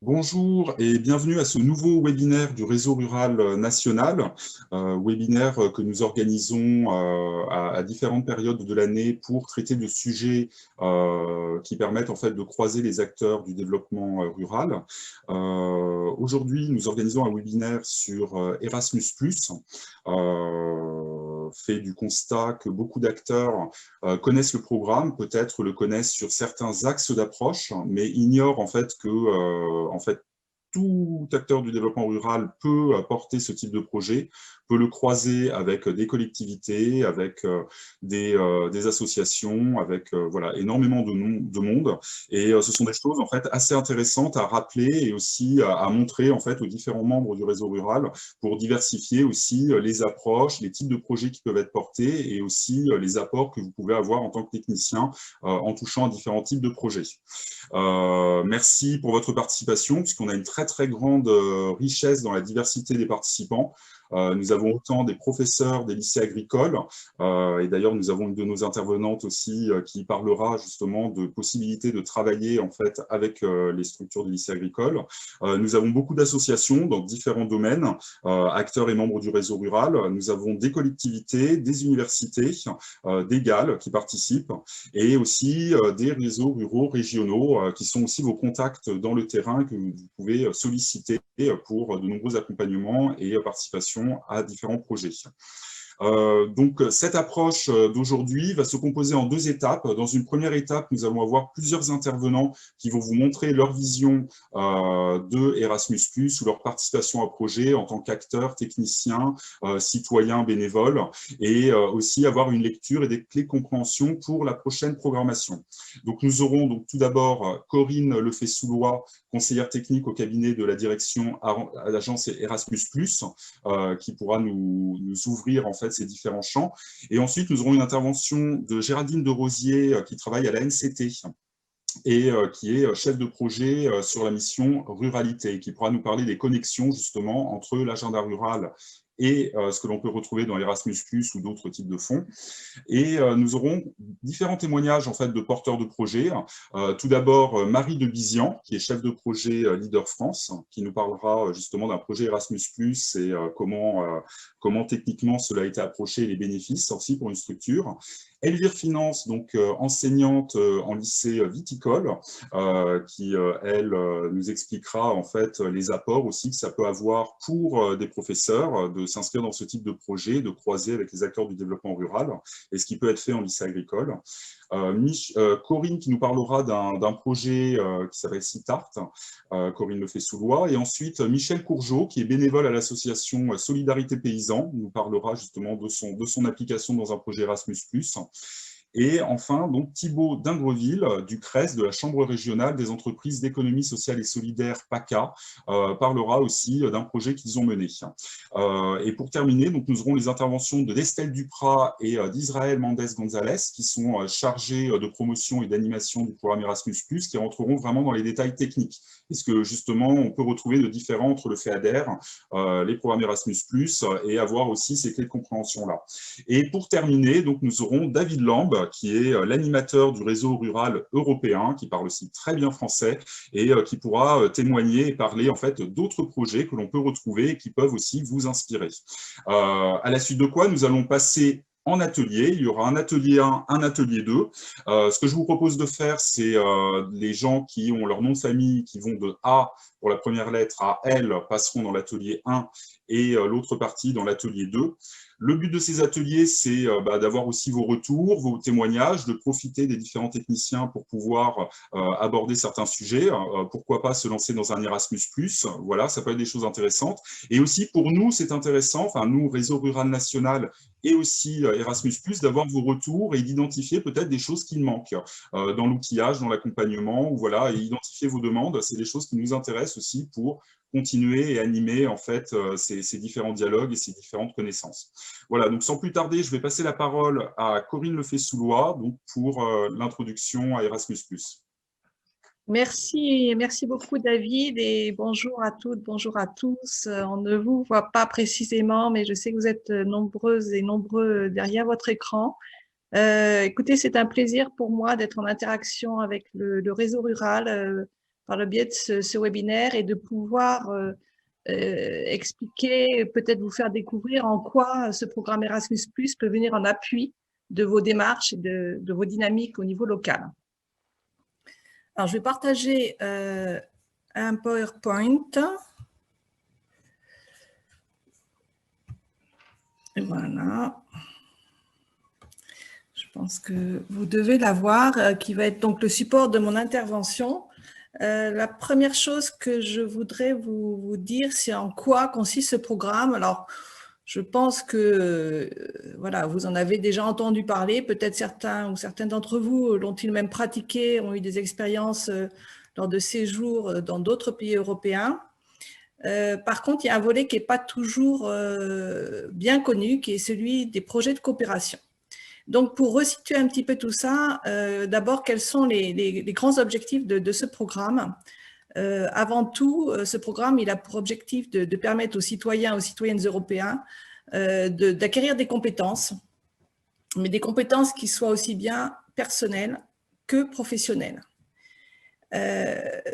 Bonjour et bienvenue à ce nouveau webinaire du Réseau Rural National, webinaire que nous organisons à différentes périodes de l'année pour traiter de sujets qui permettent en fait de croiser les acteurs du développement rural. Aujourd'hui, nous organisons un webinaire sur Erasmus+, fait du constat que beaucoup d'acteurs connaissent le programme, peut-être le connaissent sur certains axes d'approche, mais ignorent en fait que tout acteur du développement rural peut porter ce type de projet, peut le croiser avec des collectivités, avec des associations, avec voilà, énormément de monde. Et ce sont des choses en fait assez intéressantes à rappeler et aussi à montrer en fait aux différents membres du réseau rural pour diversifier aussi les approches, les types de projets qui peuvent être portés et aussi les apports que vous pouvez avoir en tant que technicien en touchant à différents types de projets. Merci pour votre participation, puisqu'on a une très grande richesse dans la diversité des participants. Nous avons autant des professeurs des lycées agricoles, et d'ailleurs nous avons une de nos intervenantes aussi qui parlera justement de possibilités de travailler en fait avec les structures du lycée agricole. Nous avons beaucoup d'associations dans différents domaines, acteurs et membres du réseau rural. Nous avons des collectivités, des universités, des GAL qui participent, et aussi des réseaux ruraux régionaux qui sont aussi vos contacts dans le terrain que vous pouvez solliciter pour de nombreux accompagnements et participation à différents projets. Donc, cette approche d'aujourd'hui va se composer en deux étapes. Dans une première étape, nous allons avoir plusieurs intervenants qui vont vous montrer leur vision de Erasmus+, ou leur participation à projet en tant qu'acteurs, techniciens, citoyens, bénévoles, et aussi avoir une lecture et des clés de compréhension pour la prochaine programmation. Donc, nous aurons donc tout d'abord Corinne Lefay-Soulois, conseillère technique au cabinet de la direction à l'agence Erasmus+, qui pourra nous ouvrir en fait ces différents champs. Et ensuite, nous aurons une intervention de Géraldine de Rosier, qui travaille à la NCT et qui est chef de projet sur la mission ruralité, qui pourra nous parler des connexions justement entre l'agenda rural et ce que l'on peut retrouver dans Erasmus+, ou d'autres types de fonds. Et nous aurons différents témoignages en fait, de porteurs de projets. Tout d'abord, Marie de Bizian, qui est chef de projet Leader France, qui nous parlera justement d'un projet Erasmus+, et comment techniquement cela a été approché et les bénéfices aussi pour une structure. Elvire Finance, donc enseignante en lycée viticole, qui, elle, nous expliquera en fait les apports aussi que ça peut avoir pour des professeurs de s'inscrire dans ce type de projet, de croiser avec les acteurs du développement rural et ce qui peut être fait en lycée agricole. Corinne qui nous parlera d'un projet qui s'appelle Citart, Corinne Lefay-Soulois, et ensuite Michel Courgeot qui est bénévole à l'association Solidarité Paysan, nous parlera justement de son application dans un projet Erasmus+. Et enfin, donc Thibaut Dingreville du CRES, de la Chambre régionale des entreprises d'économie sociale et solidaire PACA, parlera aussi d'un projet qu'ils ont mené. Et pour terminer, donc, nous aurons les interventions de d'Estelle Duprat et d'Israël Mendes-Gonzalez, qui sont chargés de promotion et d'animation du programme Erasmus+, qui rentreront vraiment dans les détails techniques. Est-ce que justement, on peut retrouver de différents entre le FEADER, les programmes Erasmus+, et avoir aussi ces clés de compréhension-là. Et pour terminer, donc, nous aurons David Lambe, qui est l'animateur du réseau rural européen, qui parle aussi très bien français et qui pourra témoigner et parler en fait d'autres projets que l'on peut retrouver et qui peuvent aussi vous inspirer. À la suite de quoi, nous allons passer en atelier. Il y aura un atelier 1, un atelier 2. Ce que je vous propose de faire, c'est les gens qui ont leur nom de famille, qui vont de A pour la première lettre à L, passeront dans l'atelier 1 et l'autre partie dans l'atelier 2. Le but de ces ateliers, c'est d'avoir aussi vos retours, vos témoignages, de profiter des différents techniciens pour pouvoir aborder certains sujets. Pourquoi pas se lancer dans un Erasmus+, voilà, ça peut être des choses intéressantes. Et aussi pour nous, c'est intéressant, enfin nous, Réseau Rural National et aussi Erasmus+, d'avoir vos retours et d'identifier peut-être des choses qui manquent dans l'outillage, dans l'accompagnement, voilà, et identifier vos demandes, c'est des choses qui nous intéressent aussi pour continuer et animer en fait ces différents dialogues et ces différentes connaissances. Voilà, donc sans plus tarder, je vais passer la parole à Corinne Lefay-Soulois donc pour l'introduction à Erasmus+. Merci beaucoup David et bonjour à toutes, bonjour à tous. On ne vous voit pas précisément, mais je sais que vous êtes nombreuses et nombreux derrière votre écran. Écoutez, c'est un plaisir pour moi d'être en interaction avec le réseau rural par le biais de ce webinaire et de pouvoir expliquer, peut-être vous faire découvrir en quoi ce programme Erasmus+ peut venir en appui de vos démarches et de vos dynamiques au niveau local. Alors, je vais partager un PowerPoint. Et voilà. Je pense que vous devez l'avoir, qui va être donc le support de mon intervention. La première chose que je voudrais vous dire, c'est en quoi consiste ce programme. Alors, je pense que voilà, vous en avez déjà entendu parler, peut-être certains ou certaines d'entre vous l'ont-ils même pratiqué, ont eu des expériences lors de séjours dans d'autres pays européens. Par contre, il y a un volet qui n'est pas toujours bien connu, qui est celui des projets de coopération. Donc, pour resituer un petit peu tout ça, d'abord, quels sont les grands objectifs de ce programme? Avant tout, ce programme, il a pour objectif de permettre aux citoyens, aux citoyennes européens d'acquérir des compétences, mais des compétences qui soient aussi bien personnelles que professionnelles.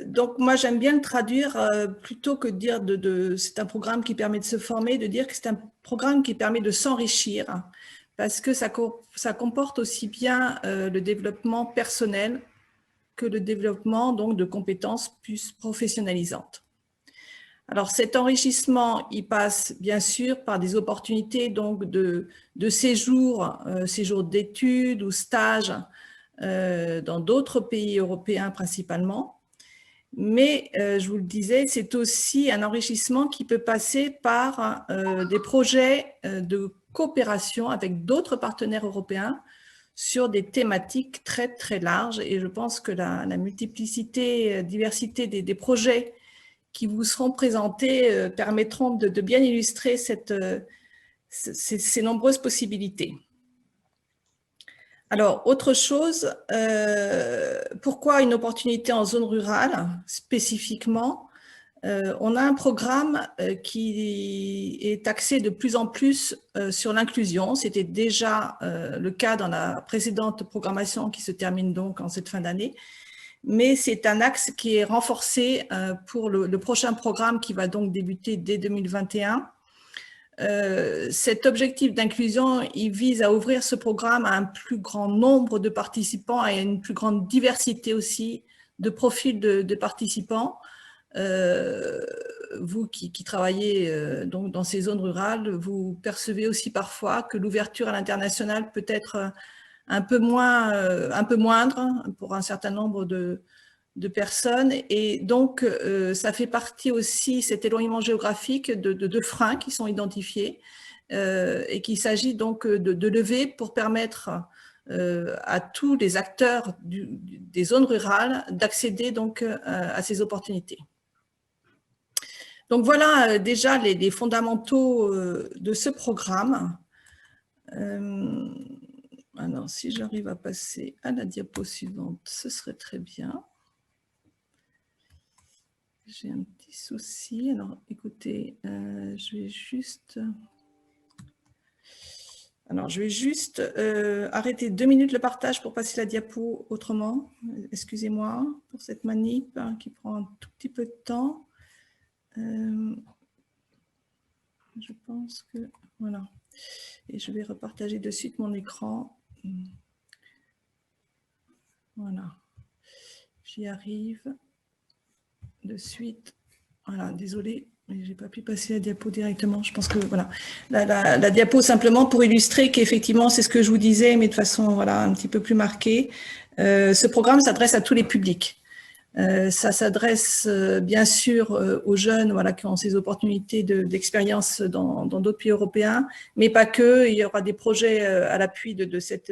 Donc, moi, j'aime bien le traduire plutôt que de dire c'est un programme qui permet de se former, de dire que c'est un programme qui permet de s'enrichir, parce que ça comporte aussi bien le développement personnel que le développement donc, de compétences plus professionnalisantes. Alors, cet enrichissement, il passe bien sûr par des opportunités donc, de séjour, séjour d'études ou stages dans d'autres pays européens principalement. Mais, je vous le disais, c'est aussi un enrichissement qui peut passer par des projets de coopération avec d'autres partenaires européens sur des thématiques très, très larges. Et je pense que la multiplicité, diversité des projets qui vous seront présentés permettront de bien illustrer ces nombreuses possibilités. Alors, autre chose, pourquoi une opportunité en zone rurale spécifiquement? On a un programme qui est axé de plus en plus sur l'inclusion. C'était déjà le cas dans la précédente programmation qui se termine donc en cette fin d'année. Mais c'est un axe qui est renforcé pour le prochain programme qui va donc débuter dès 2021. Cet objectif d'inclusion, il vise à ouvrir ce programme à un plus grand nombre de participants et à une plus grande diversité aussi de profils de participants. Vous qui travaillez donc dans ces zones rurales, vous percevez aussi parfois que l'ouverture à l'international peut être un peu moindre pour un certain nombre de personnes. Et donc, ça fait partie aussi, cet éloignement géographique, de freins qui sont identifiés et qu'il s'agit donc de lever pour permettre à tous les acteurs des zones rurales d'accéder donc à ces opportunités. Donc voilà déjà les fondamentaux de ce programme. Alors, si j'arrive à passer à la diapo suivante, ce serait très bien. J'ai un petit souci. Alors, écoutez, je vais juste arrêter 2 minutes le partage pour passer la diapo autrement. Excusez-moi pour cette manip hein, qui prend un tout petit peu de temps. Je pense que... Voilà. Et je vais repartager de suite mon écran. Voilà. J'y arrive de suite. Voilà, désolée, mais je n'ai pas pu passer la diapo directement. Je pense que voilà, la diapo simplement pour illustrer qu'effectivement, c'est ce que je vous disais, mais de façon voilà, un petit peu plus marquée. Ce programme s'adresse à tous les publics. Ça s'adresse bien sûr aux jeunes voilà, qui ont ces opportunités d'expérience dans d'autres pays européens, mais pas que. Il y aura des projets à l'appui de cet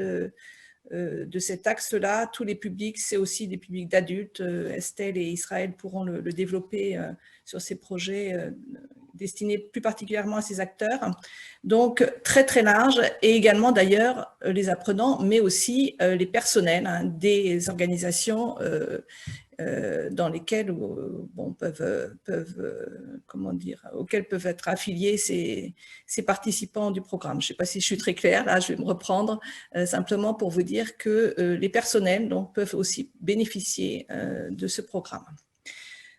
axe-là. Tous les publics, c'est aussi des publics d'adultes. Estelle et Israël pourront le développer sur ces projets destinés plus particulièrement à ces acteurs. Donc, très, très large. Et également, d'ailleurs, les apprenants, mais aussi les personnels hein, des organisations dans lesquelles auxquels peuvent être affiliés ces participants du programme. Je ne sais pas si je suis très claire, là je vais me reprendre simplement pour vous dire que les personnels donc, peuvent aussi bénéficier de ce programme.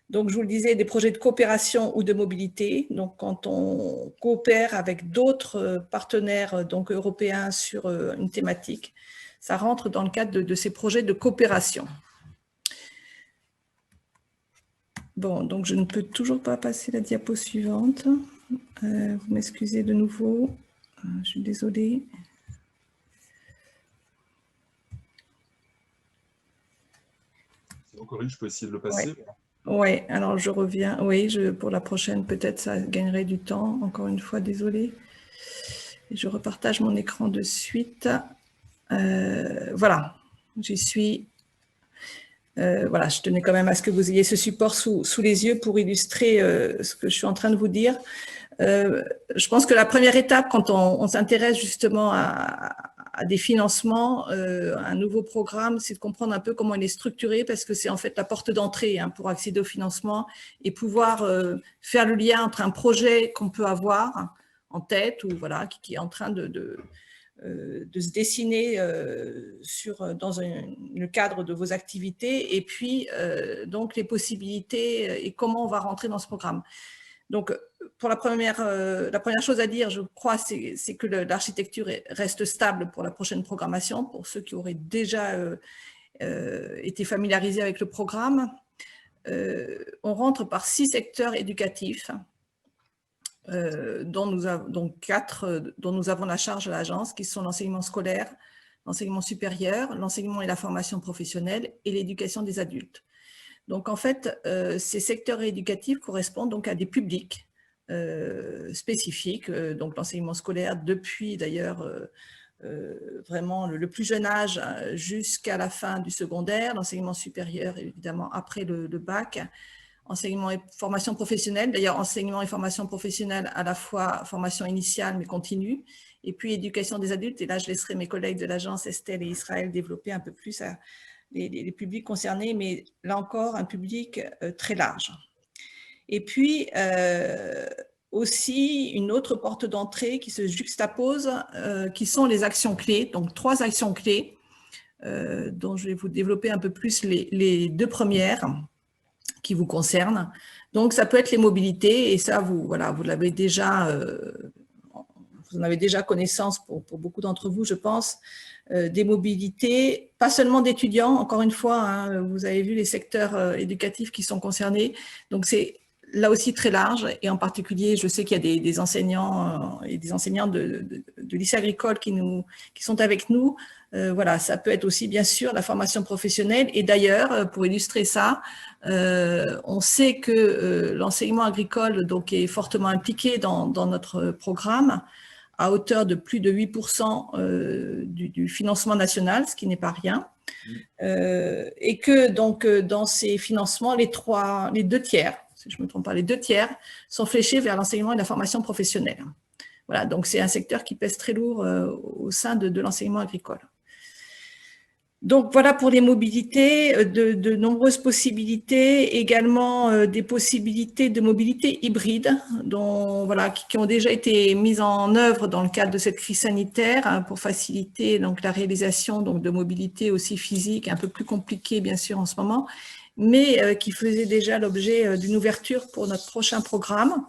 Donc, je vous le disais, des projets de coopération ou de mobilité. Donc, quand on coopère avec d'autres partenaires donc, européens sur une thématique, ça rentre dans le cadre de ces projets de coopération. Bon, donc je ne peux toujours pas passer la diapo suivante. Vous m'excusez de nouveau. Je suis désolée. Corinne, je peux essayer de le passer. Oui, alors je reviens. Oui, pour la prochaine, peut-être ça gagnerait du temps. Encore une fois, désolée. Et je repartage mon écran de suite. Voilà, j'y suis. Voilà, je tenais quand même à ce que vous ayez ce support sous les yeux pour illustrer ce que je suis en train de vous dire. Je pense que la première étape, quand on s'intéresse justement à des financements, un nouveau programme, c'est de comprendre un peu comment il est structuré, parce que c'est en fait la porte d'entrée pour accéder au financement et pouvoir faire le lien entre un projet qu'on peut avoir en tête ou voilà, qui est en train de se dessiner dans le cadre de vos activités et puis donc les possibilités et comment on va rentrer dans ce programme. Donc, pour la première chose à dire, je crois, c'est que l'architecture reste stable pour la prochaine programmation, pour ceux qui auraient déjà été familiarisés avec le programme. On rentre par 6 secteurs éducatifs, dont 4 dont nous avons la charge à l'agence, qui sont l'enseignement scolaire, l'enseignement supérieur, l'enseignement et la formation professionnelle et l'éducation des adultes. Donc, en fait, ces secteurs éducatifs correspondent donc à des publics spécifiques, donc l'enseignement scolaire depuis d'ailleurs vraiment le plus jeune âge jusqu'à la fin du secondaire, l'enseignement supérieur évidemment après le bac, enseignement et formation professionnelle, d'ailleurs enseignement et formation professionnelle à la fois formation initiale mais continue, et puis éducation des adultes, et là je laisserai mes collègues de l'agence Estelle et Israël développer un peu plus les publics concernés, mais là encore un public très large. Et puis aussi une autre porte d'entrée qui se juxtapose, qui sont les actions clés, donc 3 actions clés, dont je vais vous développer un peu plus les 2 premières qui vous concernent. Donc ça peut être les mobilités, et ça vous l'avez déjà, vous en avez déjà connaissance pour beaucoup d'entre vous, je pense, des mobilités, pas seulement d'étudiants, encore une fois, vous avez vu les secteurs éducatifs qui sont concernés, donc c'est là aussi très large, et en particulier, je sais qu'il y a des enseignants et des enseignants de lycée agricole qui sont avec nous. Voilà, ça peut être aussi bien sûr la formation professionnelle, et d'ailleurs, pour illustrer ça, on sait que l'enseignement agricole donc, est fortement impliqué dans notre programme, à hauteur de plus de 8% du financement national, ce qui n'est pas rien. Et que donc dans ces financements, les 2 tiers, si je ne me trompe pas, les 2 tiers sont fléchés vers l'enseignement et la formation professionnelle. Voilà, donc c'est un secteur qui pèse très lourd au sein de l'enseignement agricole. Donc voilà pour les mobilités, de nombreuses possibilités, également des possibilités de mobilité hybride qui ont déjà été mises en œuvre dans le cadre de cette crise sanitaire pour faciliter donc, la réalisation donc, de mobilité aussi physique, un peu plus compliquée bien sûr en ce moment, mais qui faisaient déjà l'objet d'une ouverture pour notre prochain programme,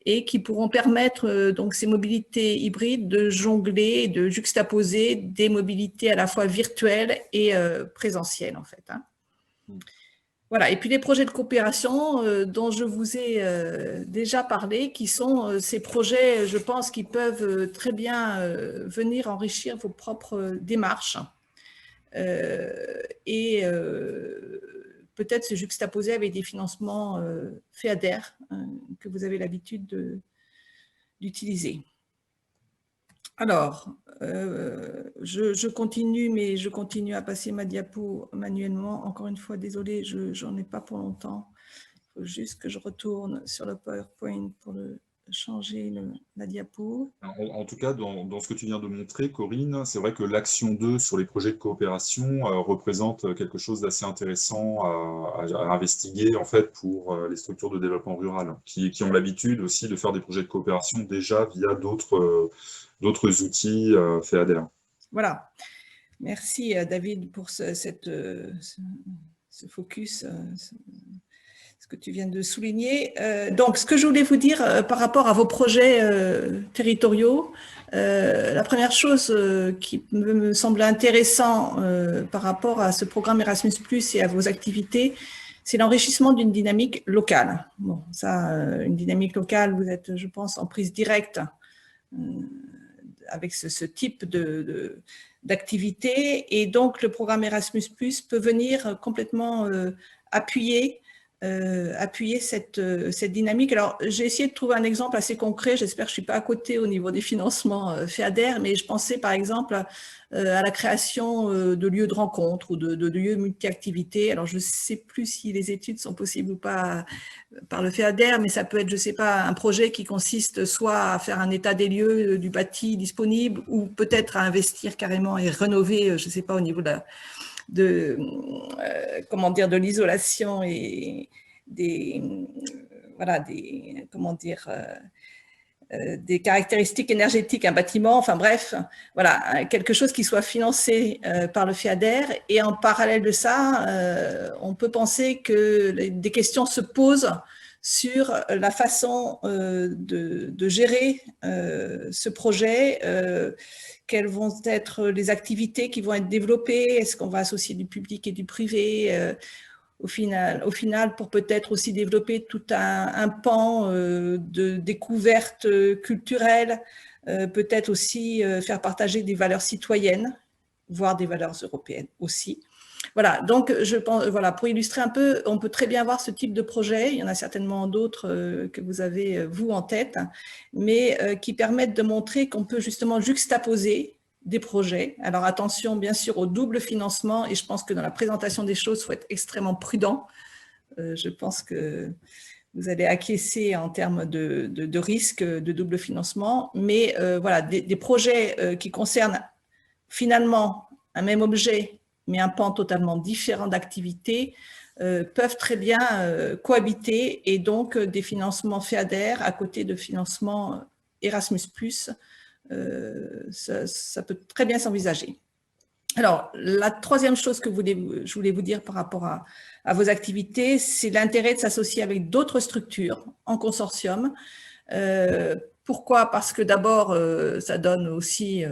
et qui pourront permettre donc ces mobilités hybrides de jongler, de juxtaposer des mobilités à la fois virtuelles et présentielles en fait. Voilà, et puis les projets de coopération dont je vous ai déjà parlé, qui sont ces projets, je pense, qui peuvent très bien venir enrichir vos propres démarches et peut-être se juxtaposer avec des financements FEADER que vous avez l'habitude d'utiliser. Alors, je continue, mais je continue à passer ma diapo manuellement. Encore une fois, désolée, je n'en ai pas pour longtemps. Il faut juste que je retourne sur le PowerPoint pour changer la diapo. En tout cas, dans ce que tu viens de montrer, Corinne, c'est vrai que l'action 2 sur les projets de coopération représente quelque chose d'assez intéressant à investiguer en fait pour les structures de développement rural qui ont l'habitude aussi de faire des projets de coopération déjà via d'autres outils FEADER. Voilà. Merci David pour ce focus. ce que tu viens de souligner. Donc, ce que je voulais vous dire par rapport à vos projets territoriaux, la première chose qui me semble intéressant par rapport à ce programme Erasmus+ et à vos activités, c'est l'enrichissement d'une dynamique locale. Bon, ça, une dynamique locale, vous êtes, je pense, en prise directe avec ce type d'activité. Et donc, le programme Erasmus+ peut venir complètement appuyer cette dynamique. Alors, j'ai essayé de trouver un exemple assez concret. J'espère que je ne suis pas à côté au niveau des financements FEADER, mais je pensais par exemple à la création de lieux de rencontre ou de lieux multi-activités. Alors, je ne sais plus si les études sont possibles ou pas par le FEADER, mais ça peut être, je ne sais pas, un projet qui consiste soit à faire un état des lieux du bâti disponible ou peut-être à investir carrément et rénover, je ne sais pas, au niveau de l'isolation et des caractéristiques énergétiques, un bâtiment, enfin bref, voilà, quelque chose qui soit financé par le FEADER. Et en parallèle de ça, on peut penser que des questions se posent sur la façon de gérer ce projet, quelles vont être les activités qui vont être développées, est-ce qu'on va associer du public et du privé au final, pour peut-être aussi développer tout un pan de découverte culturelle, peut-être aussi faire partager des valeurs citoyennes, voire des valeurs européennes aussi. Voilà, donc je pense, voilà, pour illustrer un peu, on peut très bien voir ce type de projet, il y en a certainement d'autres que vous avez, vous, en tête, mais qui permettent de montrer qu'on peut justement juxtaposer des projets. Alors attention bien sûr au double financement, et je pense que dans la présentation des choses, il faut être extrêmement prudent. Je pense que vous allez acquiescer en termes de risque de double financement, mais voilà, des projets qui concernent finalement un même objet, mais un pan totalement différent d'activité, peuvent très bien cohabiter, et donc des financements FEADER à côté de financements Erasmus+, ça peut très bien s'envisager. Alors, la troisième chose que je voulais vous dire par rapport à vos activités, c'est l'intérêt de s'associer avec d'autres structures en consortium. Pourquoi? Parce que d'abord, ça donne aussi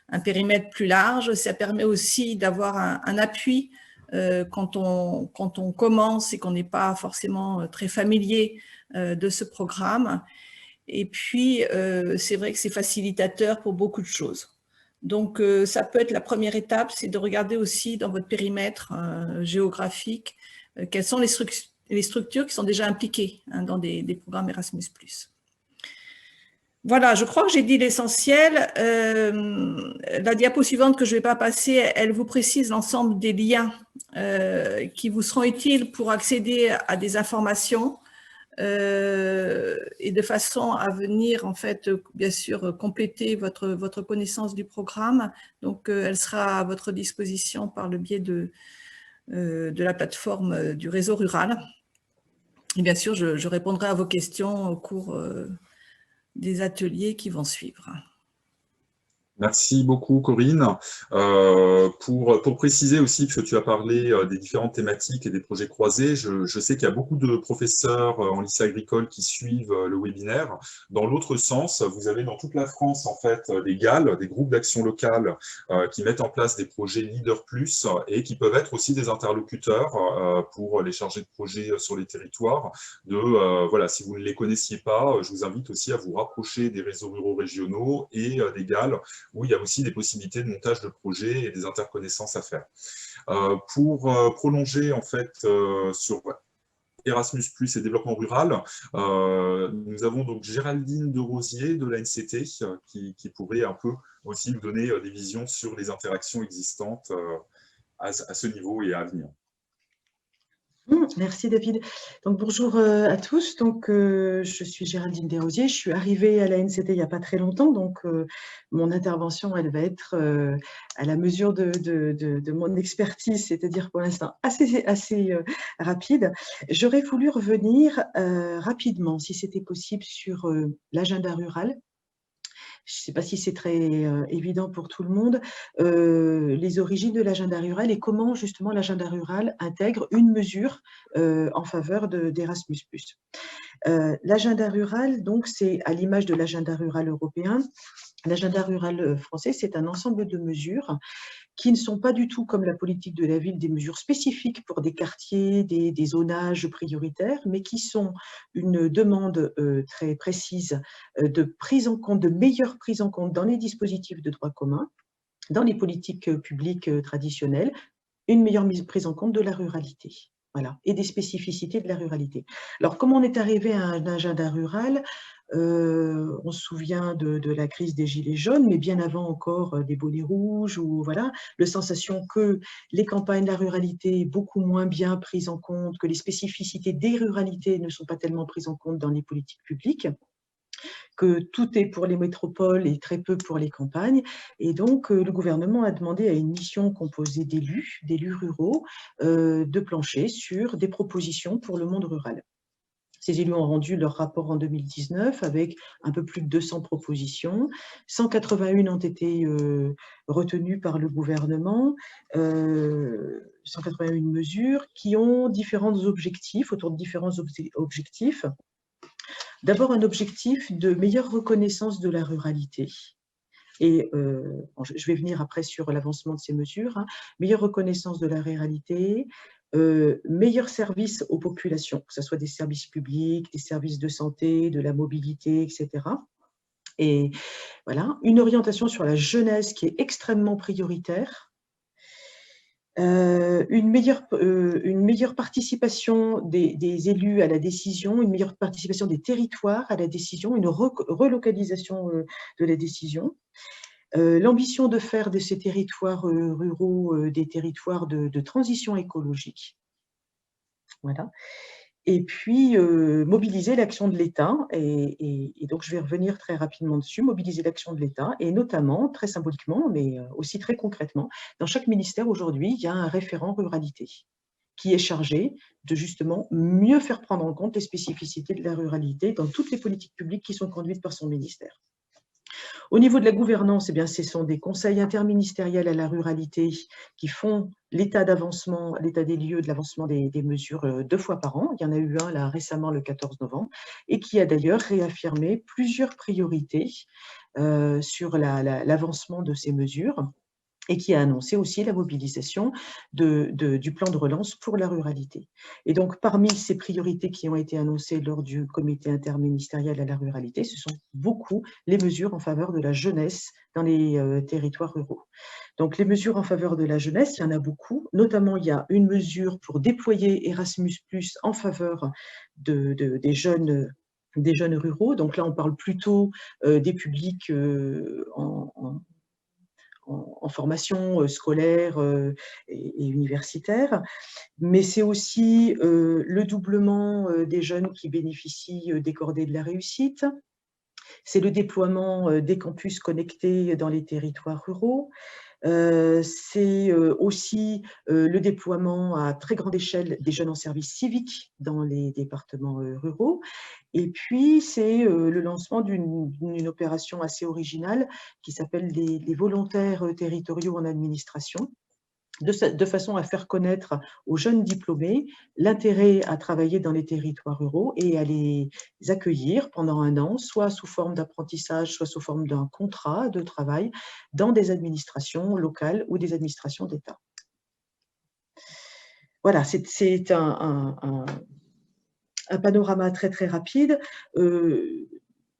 un périmètre plus large, ça permet aussi d'avoir un appui quand on commence et qu'on n'est pas forcément très familier de ce programme. Et puis, c'est vrai que c'est facilitateur pour beaucoup de choses. Donc, ça peut être la première étape, c'est de regarder aussi dans votre périmètre géographique quelles sont les structures qui sont déjà impliquées dans des programmes Erasmus+. Voilà, je crois que j'ai dit l'essentiel. La diapo suivante que je ne vais pas passer, elle vous précise l'ensemble des liens qui vous seront utiles pour accéder à des informations et de façon à venir, en fait, bien sûr, compléter votre connaissance du programme. Donc, elle sera à votre disposition par le biais de la plateforme du réseau rural. Et bien sûr, je répondrai à vos questions au cours des ateliers qui vont suivre. Merci beaucoup, Corinne. Pour préciser aussi, puisque tu as parlé des différentes thématiques et des projets croisés, je sais qu'il y a beaucoup de professeurs en lycée agricole qui suivent le webinaire. Dans l'autre sens, vous avez dans toute la France, en fait, des GAL, des groupes d'action locale, qui mettent en place des projets Leader Plus et qui peuvent être aussi des interlocuteurs pour les chargés de projet sur les territoires. Voilà, si vous ne les connaissiez pas, je vous invite aussi à vous rapprocher des réseaux ruraux régionaux et des GAL, où il y a aussi des possibilités de montage de projets et des interconnaissances à faire. Pour prolonger en fait sur Erasmus+ et développement rural, nous avons donc Géraldine de Rosier de l'ANCT qui pourrait un peu aussi nous donner des visions sur les interactions existantes à ce niveau et à venir. Merci David. Donc bonjour à tous. Donc je suis Géraldine Desrosiers. Je suis arrivée à la NCT il n'y a pas très longtemps, donc mon intervention elle va être à la mesure de mon expertise, c'est-à-dire pour l'instant assez rapide. J'aurais voulu revenir rapidement, si c'était possible, sur l'agenda rural. je ne sais pas si c'est très évident pour tout le monde, les origines de l'agenda rural et comment justement l'agenda rural intègre une mesure en faveur d'Erasmus+. L'agenda rural, donc, c'est à l'image de l'agenda rural européen. L'agenda rural français, c'est un ensemble de mesures qui ne sont pas du tout comme la politique de la ville, des mesures spécifiques pour des quartiers, des zonages prioritaires, mais qui sont une demande très précise de prise en compte, de meilleure prise en compte dans les dispositifs de droit commun, dans les politiques publiques traditionnelles, une meilleure prise en compte de la ruralité. Voilà, et des spécificités de la ruralité. Alors, comment on est arrivé à un agenda rural? On se souvient de la crise des Gilets jaunes, mais bien avant encore des bonnets rouges, ou voilà, la sensation que les campagnes de la ruralité sont beaucoup moins bien prises en compte, que les spécificités des ruralités ne sont pas tellement prises en compte dans les politiques publiques, que tout est pour les métropoles et très peu pour les campagnes. Et donc, le gouvernement a demandé à une mission composée d'élus ruraux, de plancher sur des propositions pour le monde rural. Ces élus ont rendu leur rapport en 2019 avec un peu plus de 200 propositions. 181 ont été retenues par le gouvernement, 181 mesures qui ont différents objectifs, autour de différents objectifs. D'abord, un objectif de meilleure reconnaissance de la ruralité. Et je vais venir après sur l'avancement de ces mesures. Meilleure reconnaissance de la ruralité, meilleur service aux populations, que ce soit des services publics, des services de santé, de la mobilité, etc. Et voilà, une orientation sur la jeunesse qui est extrêmement prioritaire. Une meilleure participation des élus à la décision, une meilleure participation des territoires à la décision, une relocalisation de la décision. L'ambition de faire de ces territoires ruraux des territoires de transition écologique. Voilà. Et puis, mobiliser l'action de l'État, et donc je vais revenir très rapidement dessus, mobiliser l'action de l'État, et notamment, très symboliquement, mais aussi très concrètement, dans chaque ministère aujourd'hui, il y a un référent ruralité qui est chargé de justement mieux faire prendre en compte les spécificités de la ruralité dans toutes les politiques publiques qui sont conduites par son ministère. Au niveau de la gouvernance, eh bien, ce sont des conseils interministériels à la ruralité qui font l'état d'avancement, l'état des lieux de l'avancement des mesures 2 fois par an. Il y en a eu un là récemment le 14 novembre et qui a d'ailleurs réaffirmé plusieurs priorités sur l'avancement de ces mesures, et qui a annoncé aussi la mobilisation du plan de relance pour la ruralité. Et donc, parmi ces priorités qui ont été annoncées lors du comité interministériel à la ruralité, ce sont beaucoup les mesures en faveur de la jeunesse dans les territoires ruraux. Donc, les mesures en faveur de la jeunesse, il y en a beaucoup. Notamment, il y a une mesure pour déployer Erasmus+ en faveur des jeunes ruraux. Donc là, on parle plutôt des publics en formation scolaire et universitaire, mais c'est aussi le doublement des jeunes qui bénéficient des cordées de la réussite, c'est le déploiement des campus connectés dans les territoires ruraux, c'est aussi le déploiement à très grande échelle des jeunes en service civique dans les départements ruraux. Et puis, c'est le lancement d'une opération assez originale qui s'appelle les volontaires territoriaux en administration, de façon à faire connaître aux jeunes diplômés l'intérêt à travailler dans les territoires ruraux et à les accueillir pendant 1 an, soit sous forme d'apprentissage, soit sous forme d'un contrat de travail dans des administrations locales ou des administrations d'État. Voilà, c'est un panorama très très rapide.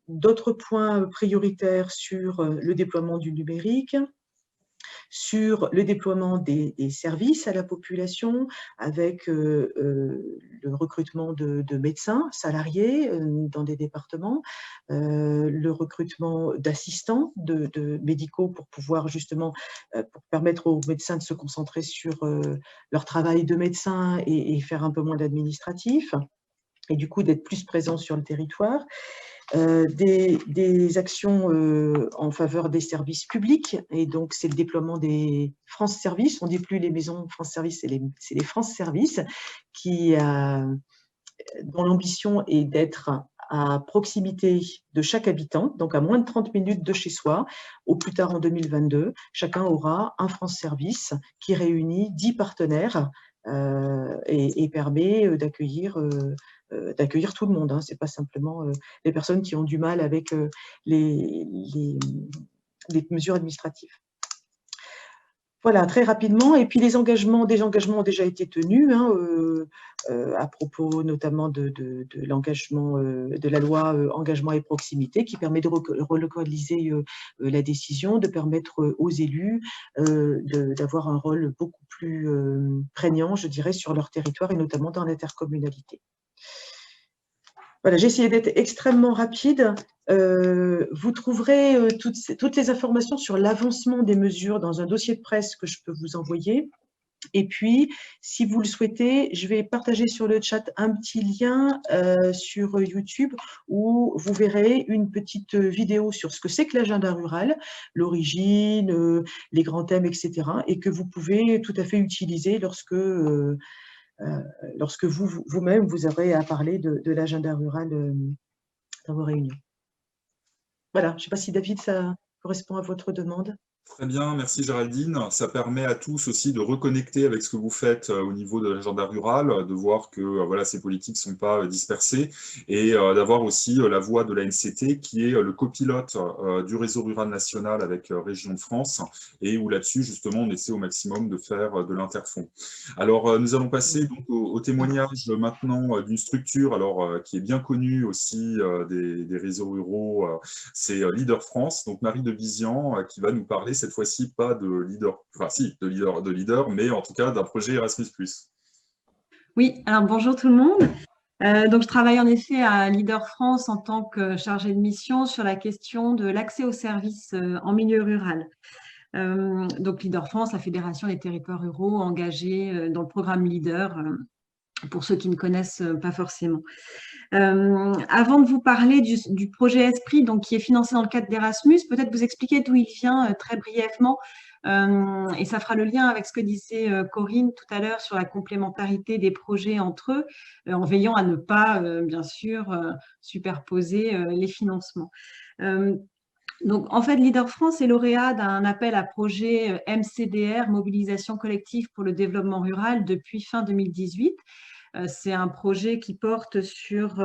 D'autres points prioritaires sur le déploiement du numérique, sur le déploiement des services à la population avec le recrutement de médecins salariés dans des départements, le recrutement d'assistants de médicaux pour pouvoir justement pour permettre aux médecins de se concentrer sur leur travail de médecin et faire un peu moins d'administratif, et du coup d'être plus présents sur le territoire. Des actions en faveur des services publics, et donc c'est le déploiement des France Service. On ne dit plus les maisons France Service, c'est les France Service dont l'ambition est d'être à proximité de chaque habitant, donc à moins de 30 minutes de chez soi, au plus tard en 2022. Chacun aura un France Service qui réunit 10 partenaires et permet d'accueillir tout le monde. Hein. Ce n'est pas simplement les personnes qui ont du mal avec les mesures administratives. Voilà, très rapidement. Et puis des engagements ont déjà été tenus, hein, à propos notamment de l'engagement de la loi engagement et proximité, qui permet de relocaliser la décision, de permettre aux élus d'avoir un rôle beaucoup plus prégnant, je dirais, sur leur territoire et notamment dans l'intercommunalité. Voilà, j'ai essayé d'être extrêmement rapide. Vous trouverez toutes les informations sur l'avancement des mesures dans un dossier de presse que je peux vous envoyer. Et puis, si vous le souhaitez, je vais partager sur le chat un petit lien sur YouTube où vous verrez une petite vidéo sur ce que c'est que l'agenda rural, l'origine, les grands thèmes, etc. et que vous pouvez tout à fait utiliser lorsque vous-même, vous aurez à parler de l'agenda rural dans vos réunions. Voilà, je ne sais pas si David, ça correspond à votre demande. Très bien, merci Géraldine. Ça permet à tous aussi de reconnecter avec ce que vous faites au niveau de l'agenda rural, de voir que voilà, ces politiques ne sont pas dispersées et d'avoir aussi la voix de la NCT qui est le copilote du réseau rural national avec Région de France et où là-dessus, justement, on essaie au maximum de faire de l'interfond. Alors, nous allons passer donc au témoignage maintenant d'une structure alors, qui est bien connue aussi des réseaux ruraux, c'est Leader France, donc Marie de Vizian qui va nous parler cette fois-ci pas de leader, enfin si, de leader, mais en tout cas d'un projet Erasmus+. Oui, alors bonjour tout le monde. Donc je travaille en effet à Leader France en tant que chargée de mission sur la question de l'accès aux services en milieu rural. Donc Leader France, la Fédération des territoires ruraux engagée dans le programme Leader, pour ceux qui ne connaissent pas forcément. Avant de vous parler du projet Esprit, donc, qui est financé dans le cadre d'Erasmus, peut-être vous expliquer d'où il vient très brièvement, et ça fera le lien avec ce que disait Corinne tout à l'heure sur la complémentarité des projets entre eux, en veillant à ne pas, bien sûr, superposer les financements. Donc, en fait, Leader France est lauréat d'un appel à projet MCDR, Mobilisation collective pour le développement rural, depuis fin 2018. C'est un projet qui porte sur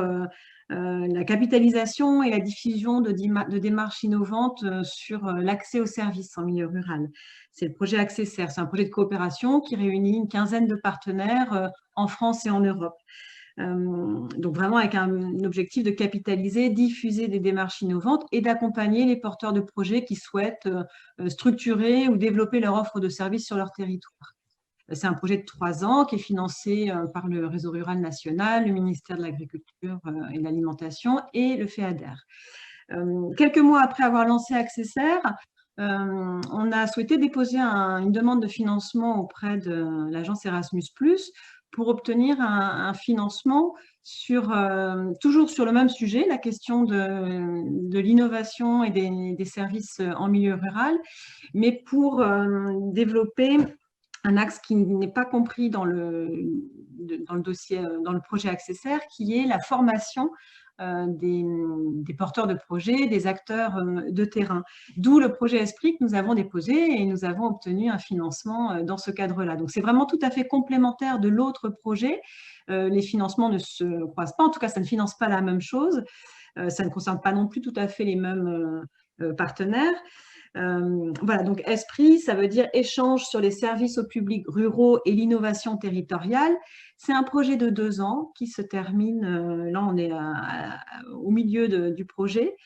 la capitalisation et la diffusion de démarches innovantes sur l'accès aux services en milieu rural. C'est le projet Accesser, c'est un projet de coopération qui réunit une quinzaine de partenaires en France et en Europe. Donc vraiment avec un objectif de capitaliser, diffuser des démarches innovantes et d'accompagner les porteurs de projets qui souhaitent structurer ou développer leur offre de services sur leur territoire. C'est un projet de 3 ans qui est financé par le Réseau rural national, le ministère de l'Agriculture et de l'Alimentation et le FEADER. Quelques mois après avoir lancé Accesser, on a souhaité déposer une demande de financement auprès de l'agence Erasmus+, pour obtenir un financement toujours sur le même sujet, la question de l'innovation et des services en milieu rural, mais pour développer un axe qui n'est pas compris dans le dossier, dans le projet Accesser, qui est la formation des porteurs de projets, des acteurs de terrain. D'où le projet Esprit que nous avons déposé et nous avons obtenu un financement dans ce cadre-là. Donc, c'est vraiment tout à fait complémentaire de l'autre projet. Les financements ne se croisent pas, en tout cas, ça ne finance pas la même chose. Ça ne concerne pas non plus tout à fait les mêmes partenaires. Voilà, donc Esprit, ça veut dire échange sur les services au public ruraux et l'innovation territoriale. C'est un projet de 2 ans qui se termine, là on est au milieu du projet.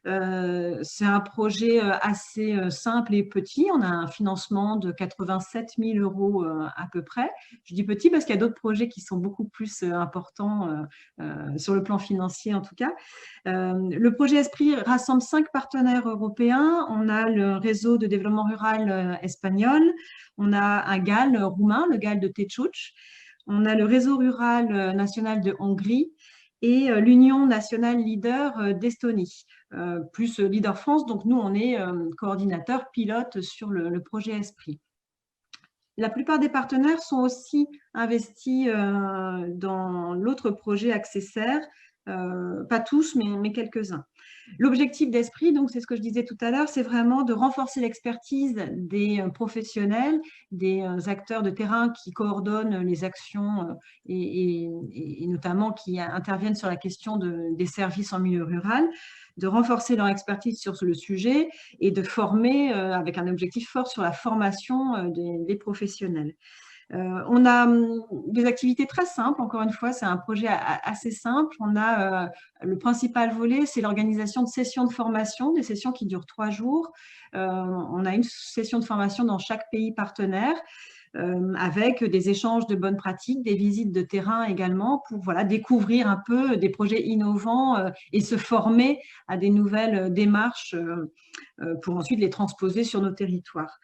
C'est un projet assez simple et petit. On a un financement de 87 000 € à peu près. Je dis petit parce qu'il y a d'autres projets qui sont beaucoup plus importants sur le plan financier en tout cas. Le projet Esprit rassemble 5 partenaires européens. On a le réseau de développement rural espagnol, on a un GAL roumain, le GAL de Tecsuc, on a le réseau rural national de Hongrie et l'Union nationale leader d'Estonie, plus Leader France. Donc, nous, on est coordinateur pilote sur le projet Esprit. La plupart des partenaires sont aussi investis dans l'autre projet Accesser, pas tous, mais quelques-uns. L'objectif d'Esprit, donc c'est ce que je disais tout à l'heure, c'est vraiment de renforcer l'expertise des professionnels, des acteurs de terrain qui coordonnent les actions et notamment qui interviennent sur la question des services en milieu rural, de renforcer leur expertise sur le sujet et de former avec un objectif fort sur la formation des professionnels. On a des activités très simples, encore une fois, c'est un projet assez simple. On a le principal volet, c'est l'organisation de sessions de formation, des sessions qui durent 3 jours. On a une session de formation dans chaque pays partenaire, avec des échanges de bonnes pratiques, des visites de terrain également, pour découvrir un peu des projets innovants et se former à des nouvelles démarches pour ensuite les transposer sur nos territoires.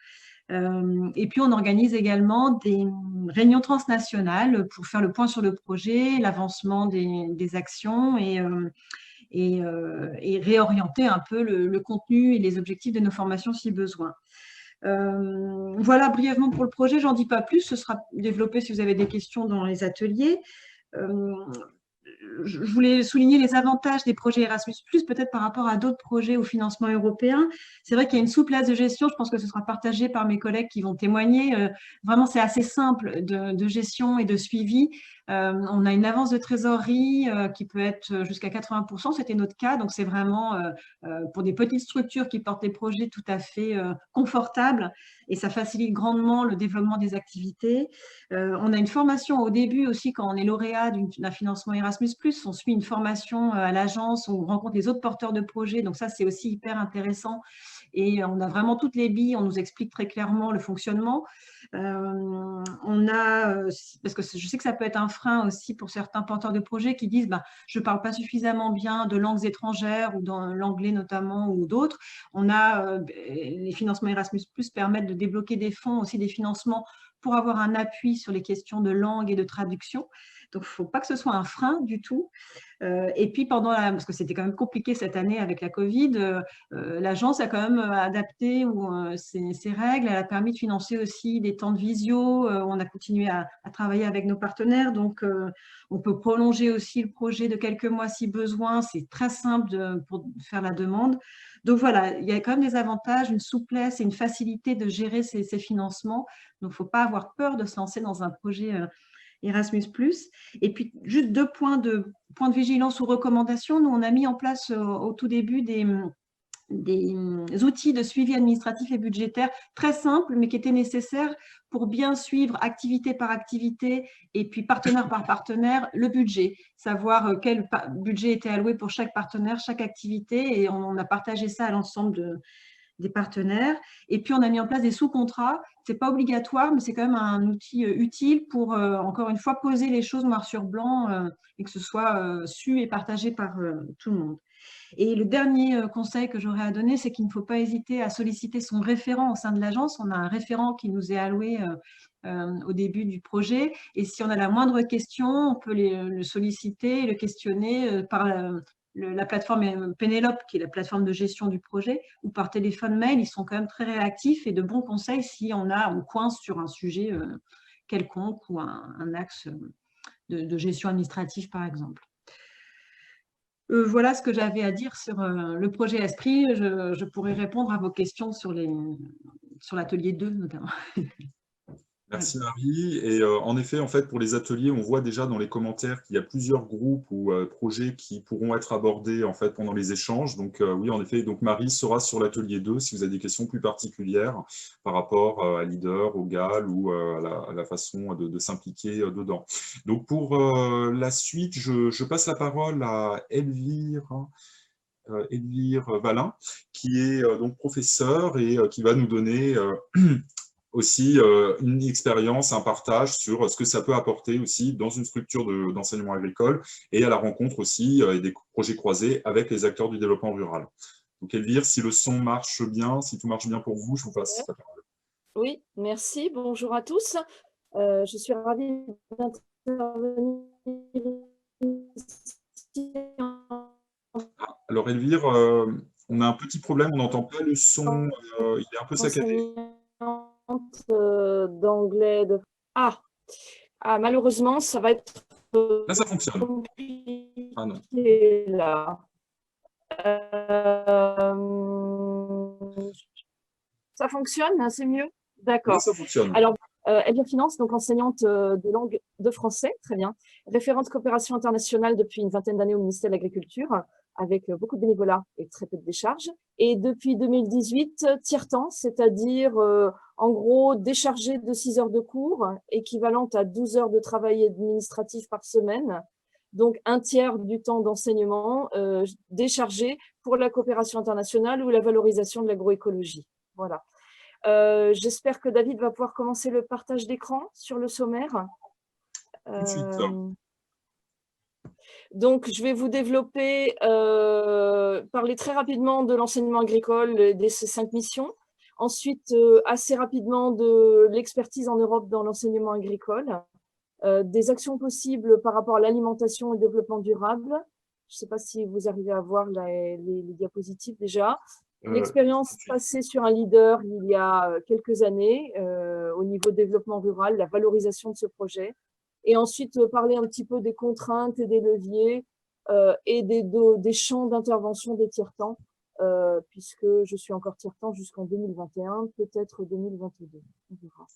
Et puis, on organise également des réunions transnationales pour faire le point sur le projet, l'avancement des actions et réorienter un peu le contenu et les objectifs de nos formations si besoin. Voilà brièvement pour le projet, j'en dis pas plus, ce sera développé si vous avez des questions dans les ateliers. Je voulais souligner les avantages des projets Erasmus+, peut-être par rapport à d'autres projets au financement européen. C'est vrai qu'il y a une souplesse de gestion, je pense que ce sera partagé par mes collègues qui vont témoigner. Vraiment, c'est assez simple de gestion et de suivi. On a une avance de trésorerie qui peut être jusqu'à 80%, c'était notre cas, donc c'est vraiment pour des petites structures qui portent des projets tout à fait confortables et ça facilite grandement le développement des activités. On a une formation au début aussi quand on est lauréat d'un financement Erasmus+, on suit une formation à l'agence, on rencontre les autres porteurs de projets, donc ça c'est aussi hyper intéressant et on a vraiment toutes les billes, on nous explique très clairement le fonctionnement. On a, parce que je sais que ça peut être un frein aussi pour certains porteurs de projets qui disent je ne parle pas suffisamment bien de langues étrangères ou dans l'anglais notamment ou d'autres. On a les financements Erasmus+ permettent de débloquer des fonds, aussi des financements pour avoir un appui sur les questions de langue et de traduction. Donc, il ne faut pas que ce soit un frein du tout. Et puis, parce que c'était quand même compliqué cette année avec la Covid, l'agence a quand même adapté ses règles. Elle a permis de financer aussi des temps de visio. On a continué à travailler avec nos partenaires. Donc, on peut prolonger aussi le projet de quelques mois si besoin. C'est très simple pour faire la demande. Donc, voilà, il y a quand même des avantages, une souplesse et une facilité de gérer ces financements. Donc, il ne faut pas avoir peur de se lancer dans un projet Erasmus+. Et puis, juste 2 points de vigilance ou recommandations. Nous, on a mis en place au tout début des outils de suivi administratif et budgétaire très simples, mais qui étaient nécessaires pour bien suivre activité par activité et puis partenaire par partenaire le budget, savoir quel budget était alloué pour chaque partenaire, chaque activité, et on a partagé ça à l'ensemble des partenaires. Et puis, on a mis en place des sous-contrats. Ce n'est pas obligatoire, mais c'est quand même un outil utile pour, encore une fois, poser les choses noir sur blanc et que ce soit su et partagé par tout le monde. Et le dernier conseil que j'aurais à donner, c'est qu'il ne faut pas hésiter à solliciter son référent au sein de l'agence. On a un référent qui nous est alloué au début du projet. Et si on a la moindre question, on peut le solliciter, le questionner par la plateforme Pénélope, qui est la plateforme de gestion du projet, ou par téléphone, mail. Ils sont quand même très réactifs et de bons conseils si on coince sur un sujet quelconque ou un axe de gestion administrative, par exemple. Voilà ce que j'avais à dire sur le projet Esprit. Je pourrais répondre à vos questions sur l'atelier 2 notamment. Merci Marie. Et en effet, pour les ateliers, on voit déjà dans les commentaires qu'il y a plusieurs groupes ou projets qui pourront être abordés pendant les échanges. Donc oui, en effet, donc Marie sera sur l'atelier 2 si vous avez des questions plus particulières par rapport à Leader, au GAL ou à la façon de s'impliquer dedans. Donc pour la suite, je passe la parole à Elvire Valin, qui est donc professeure et qui va nous donner aussi une expérience, un partage sur ce que ça peut apporter aussi dans une structure d'enseignement agricole et à la rencontre aussi des projets croisés avec les acteurs du développement rural. Donc Elvire, si le son marche bien, si tout marche bien pour vous, je vous passe la parole. Oui, merci. Bonjour à tous. Je suis ravie d'intervenir ici. Alors Elvire, on a un petit problème, on n'entend pas le son, il est un peu saccadé. D'anglais. Malheureusement, ça va être Là, ça fonctionne. compliqué. Ah non. qui est là. Ça fonctionne, hein, c'est mieux? Là, D'accord. ça fonctionne. Alors, Elvire Finance, donc enseignante de langue de français, très bien. Référente coopération internationale depuis une vingtaine d'années au ministère de l'Agriculture, avec beaucoup de bénévolat et très peu de décharges. Et depuis 2018, tiers-temps, c'est-à-dire en gros déchargée de 6 heures de cours, équivalente à 12 heures de travail administratif par semaine. Donc, un tiers du temps d'enseignement déchargé pour la coopération internationale ou la valorisation de l'agroécologie. Voilà. J'espère que David va pouvoir commencer le partage d'écran sur le sommaire. Tout de suite. Donc, je vais vous développer, parler très rapidement de l'enseignement agricole et de ces 5 missions. Ensuite, assez rapidement de l'expertise en Europe dans l'enseignement agricole, des actions possibles par rapport à l'alimentation et le développement durable. Je ne sais pas si vous arrivez à voir les diapositives déjà. L'expérience passée sur un leader il y a quelques années au niveau développement rural, la valorisation de ce projet. Et ensuite, parler un petit peu des contraintes et des leviers et des champs d'intervention des tiers-temps, puisque je suis encore tiers-temps jusqu'en 2021, peut-être 2022. On verra.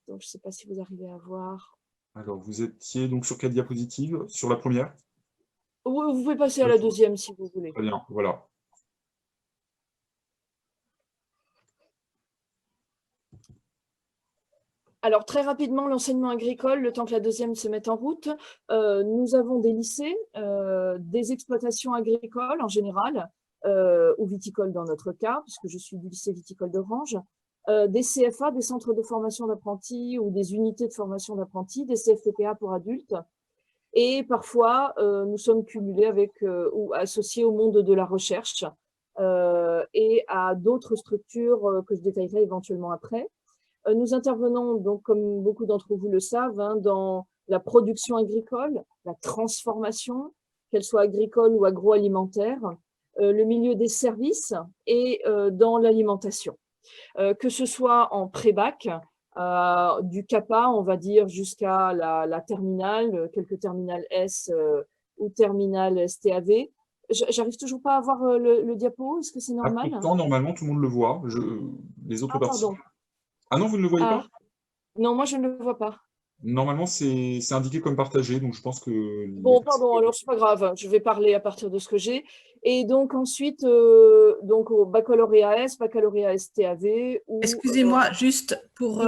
Donc, je ne sais pas si vous arrivez à voir. Alors, vous étiez donc sur quelle diapositive? Sur la première? Vous pouvez passer à la deuxième si vous voulez. Très bien, voilà. Alors, très rapidement, l'enseignement agricole, le temps que la deuxième se mette en route. Nous avons des lycées, des exploitations agricoles en général, ou viticoles dans notre cas, puisque je suis du lycée viticole d'Orange, des CFA, des centres de formation d'apprentis ou des unités de formation d'apprentis, des CFPPA pour adultes. Et parfois, nous sommes cumulés avec ou associés au monde de la recherche et à d'autres structures que je détaillerai éventuellement après. Nous intervenons, donc, comme beaucoup d'entre vous le savent, hein, dans la production agricole, la transformation, qu'elle soit agricole ou agroalimentaire, le milieu des services et dans l'alimentation. Que ce soit en pré-bac, du CAPA, on va dire, jusqu'à la terminale, quelques terminales S ou terminales STAV. J'arrive toujours pas à voir le diapo, est-ce que c'est normal? Pourtant, normalement, tout le monde le voit. Les autres parties. Pardon. Ah non, vous ne le voyez pas? Non, moi je ne le vois pas. Normalement, c'est indiqué comme partagé, donc je pense que... Bon, pardon, alors c'est pas grave, je vais parler à partir de ce que j'ai. Et donc ensuite, donc au baccalauréat S, baccalauréat STAV. Excusez-moi, juste pour...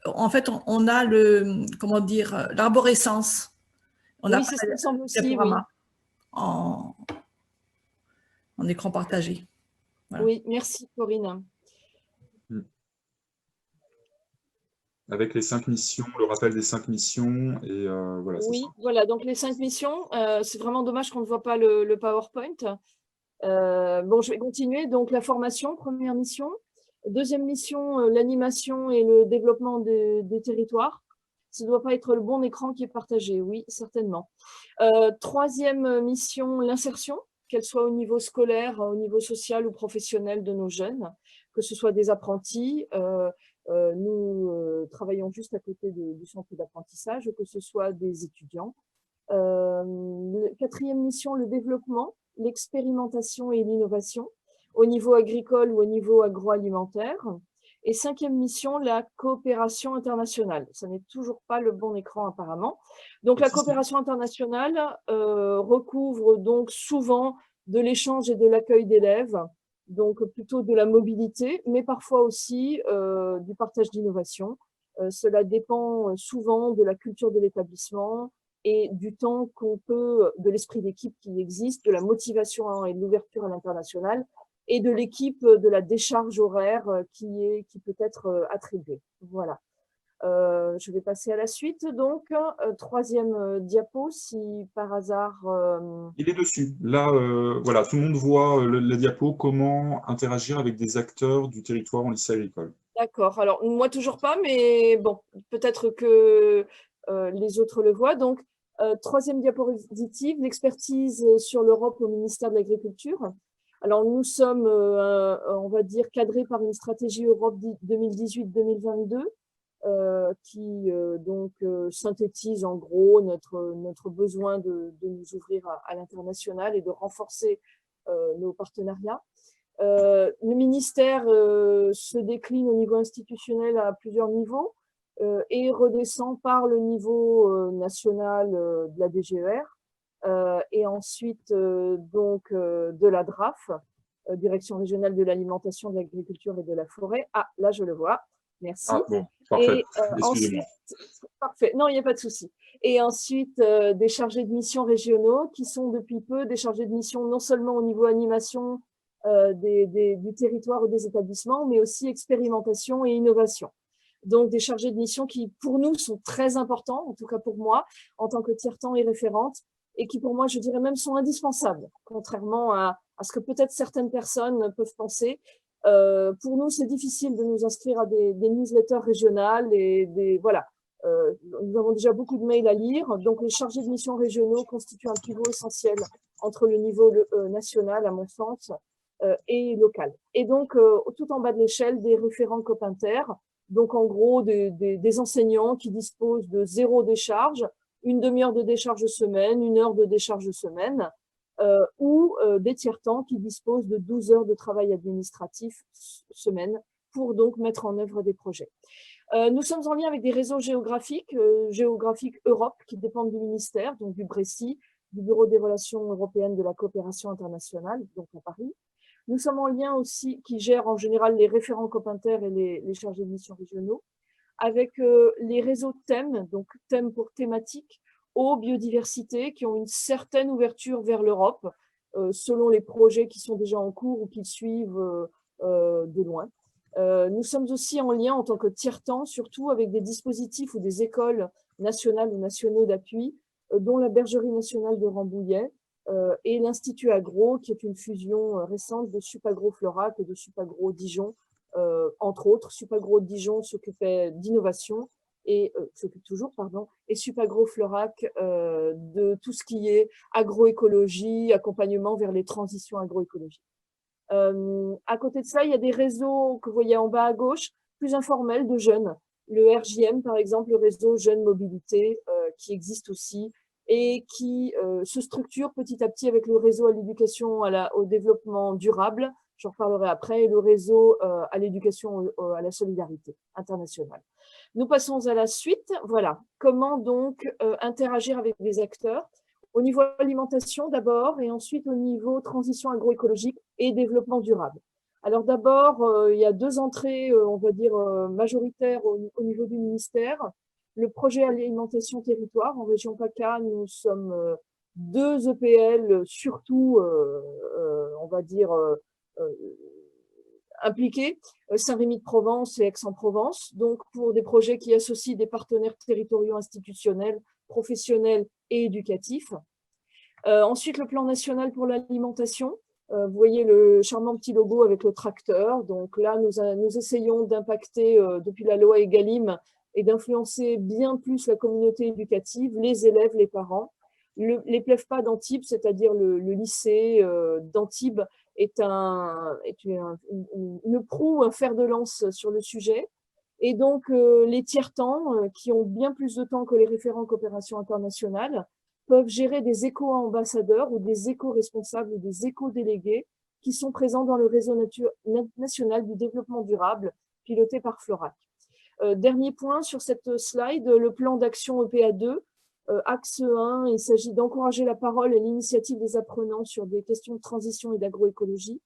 en fait, on a le, comment dire, l'arborescence. Oui, c'est ce qui me semble aussi, oui. En écran partagé. Voilà. Oui, merci Corinne. Avec les 5 missions, le rappel des 5 missions, et voilà. Oui, voilà, donc les 5 missions, c'est vraiment dommage qu'on ne voit pas le PowerPoint. Bon, je vais continuer. Donc la formation, première mission. Deuxième mission, l'animation et le développement des territoires. Ça ne doit pas être le bon écran qui est partagé, oui, certainement. Troisième mission, l'insertion, qu'elle soit au niveau scolaire, au niveau social ou professionnel de nos jeunes, que ce soit des apprentis. Nous travaillons juste à côté du centre d'apprentissage, que ce soit des étudiants. Quatrième mission, le développement, l'expérimentation et l'innovation au niveau agricole ou au niveau agroalimentaire. Et cinquième mission, la coopération internationale. Ça n'est toujours pas le bon écran apparemment. Donc la coopération internationale recouvre donc souvent de l'échange et de l'accueil d'élèves, donc plutôt de la mobilité, mais parfois aussi du partage d'innovation. Cela dépend souvent de la culture de l'établissement et du temps qu'on peut, de l'esprit d'équipe qui existe, de la motivation et de l'ouverture à l'international, et de l'équipe de la décharge horaire qui peut être attribuée. Voilà. Je vais passer à la suite. Donc, troisième diapo, si par hasard... Il est dessus. Là, voilà, tout le monde voit la diapo, comment interagir avec des acteurs du territoire en lycée agricole. D'accord. Alors, moi, toujours pas, mais bon, peut-être que les autres le voient. Donc, troisième diapositive, l'expertise sur l'Europe au ministère de l'Agriculture. Alors, nous sommes, on va dire, cadrés par une stratégie Europe 2018-2022 qui donc synthétise en gros notre besoin de nous ouvrir à l'international et de renforcer nos partenariats. Le ministère se décline au niveau institutionnel à plusieurs niveaux et redescend par le niveau national de la DGER et ensuite donc de la DRAF, Direction régionale de l'alimentation, de l'agriculture et de la forêt. Ah, là je le vois. Merci. Ah bon, parfait. Excusez-moi. Parfait, non, il n'y a pas de souci. Et ensuite, des chargés de mission régionaux qui sont depuis peu des chargés de mission non seulement au niveau animation du territoire ou des établissements, mais aussi expérimentation et innovation. Donc, des chargés de mission qui, pour nous, sont très importants, en tout cas pour moi, en tant que tiers-temps et référente, et qui, pour moi, je dirais même, sont indispensables, contrairement à ce que peut-être certaines personnes peuvent penser. Pour nous, c'est difficile de nous inscrire à des newsletters régionales et voilà. Nous avons déjà beaucoup de mails à lire, donc les chargés de mission régionaux constituent un pivot essentiel entre le niveau national, à mon sens, et local. Et donc, tout en bas de l'échelle, des référents Copinter, donc en gros des enseignants qui disposent de 0 décharge, une demi-heure de décharge semaine, 1 heure de décharge semaine, ou des tiers-temps qui disposent de 12 heures de travail administratif semaine pour donc mettre en œuvre des projets. Nous sommes en lien avec des réseaux géographiques Europe, qui dépendent du ministère, donc du BRECI, du Bureau des relations européennes de la coopération internationale, donc à Paris. Nous sommes en lien aussi, qui gèrent en général les référents Copinter et les chargés de mission régionaux, avec les réseaux thèmes, donc thèmes pour thématiques, eau, biodiversité, qui ont une certaine ouverture vers l'Europe, selon les projets qui sont déjà en cours ou qui suivent de loin. Nous sommes aussi en lien en tant que tiers-temps, surtout avec des dispositifs ou des écoles nationales ou nationaux d'appui, dont la Bergerie nationale de Rambouillet et l'Institut Agro, qui est une fusion récente de Supagro Florac et de Supagro Dijon, entre autres. Supagro Dijon s'occupait d'innovation et s'occupe toujours, pardon, et Supagro Florac de tout ce qui est agroécologie, accompagnement vers les transitions agroécologiques. À côté de ça, il y a des réseaux que vous voyez en bas à gauche, plus informels de jeunes. Le RJM, par exemple, le réseau Jeunes Mobilité, qui existe aussi et qui se structure petit à petit avec le réseau à l'éducation au développement durable, j'en reparlerai après, et le réseau à l'éducation à la solidarité internationale. Nous passons à la suite. Voilà, comment donc interagir avec des acteurs au niveau alimentation d'abord, et ensuite au niveau transition agroécologique et développement durable. Alors d'abord, il y a 2 entrées, on va dire, majoritaires au niveau du ministère. Le projet alimentation territoire en région PACA, nous sommes 2 EPL, surtout, on va dire, impliqués, Saint-Rémy-de-Provence et Aix-en-Provence, donc pour des projets qui associent des partenaires territoriaux institutionnels, professionnels et éducatifs. Ensuite, le plan national pour l'alimentation. Vous voyez le charmant petit logo avec le tracteur. Donc là, nous essayons d'impacter depuis la loi Egalim et d'influencer bien plus la communauté éducative, les élèves, les parents. Les PLEFPA d'Antibes, c'est-à-dire le lycée d'Antibes, est une proue, un fer de lance sur le sujet. Et donc, les tiers-temps, qui ont bien plus de temps que les référents coopération internationale, peuvent gérer des éco-ambassadeurs ou des éco-responsables ou des éco-délégués qui sont présents dans le réseau national du développement durable, piloté par Florac. Dernier point sur cette slide, le plan d'action EPA2, axe 1, il s'agit d'encourager la parole et l'initiative des apprenants sur des questions de transition et d'agroécologie.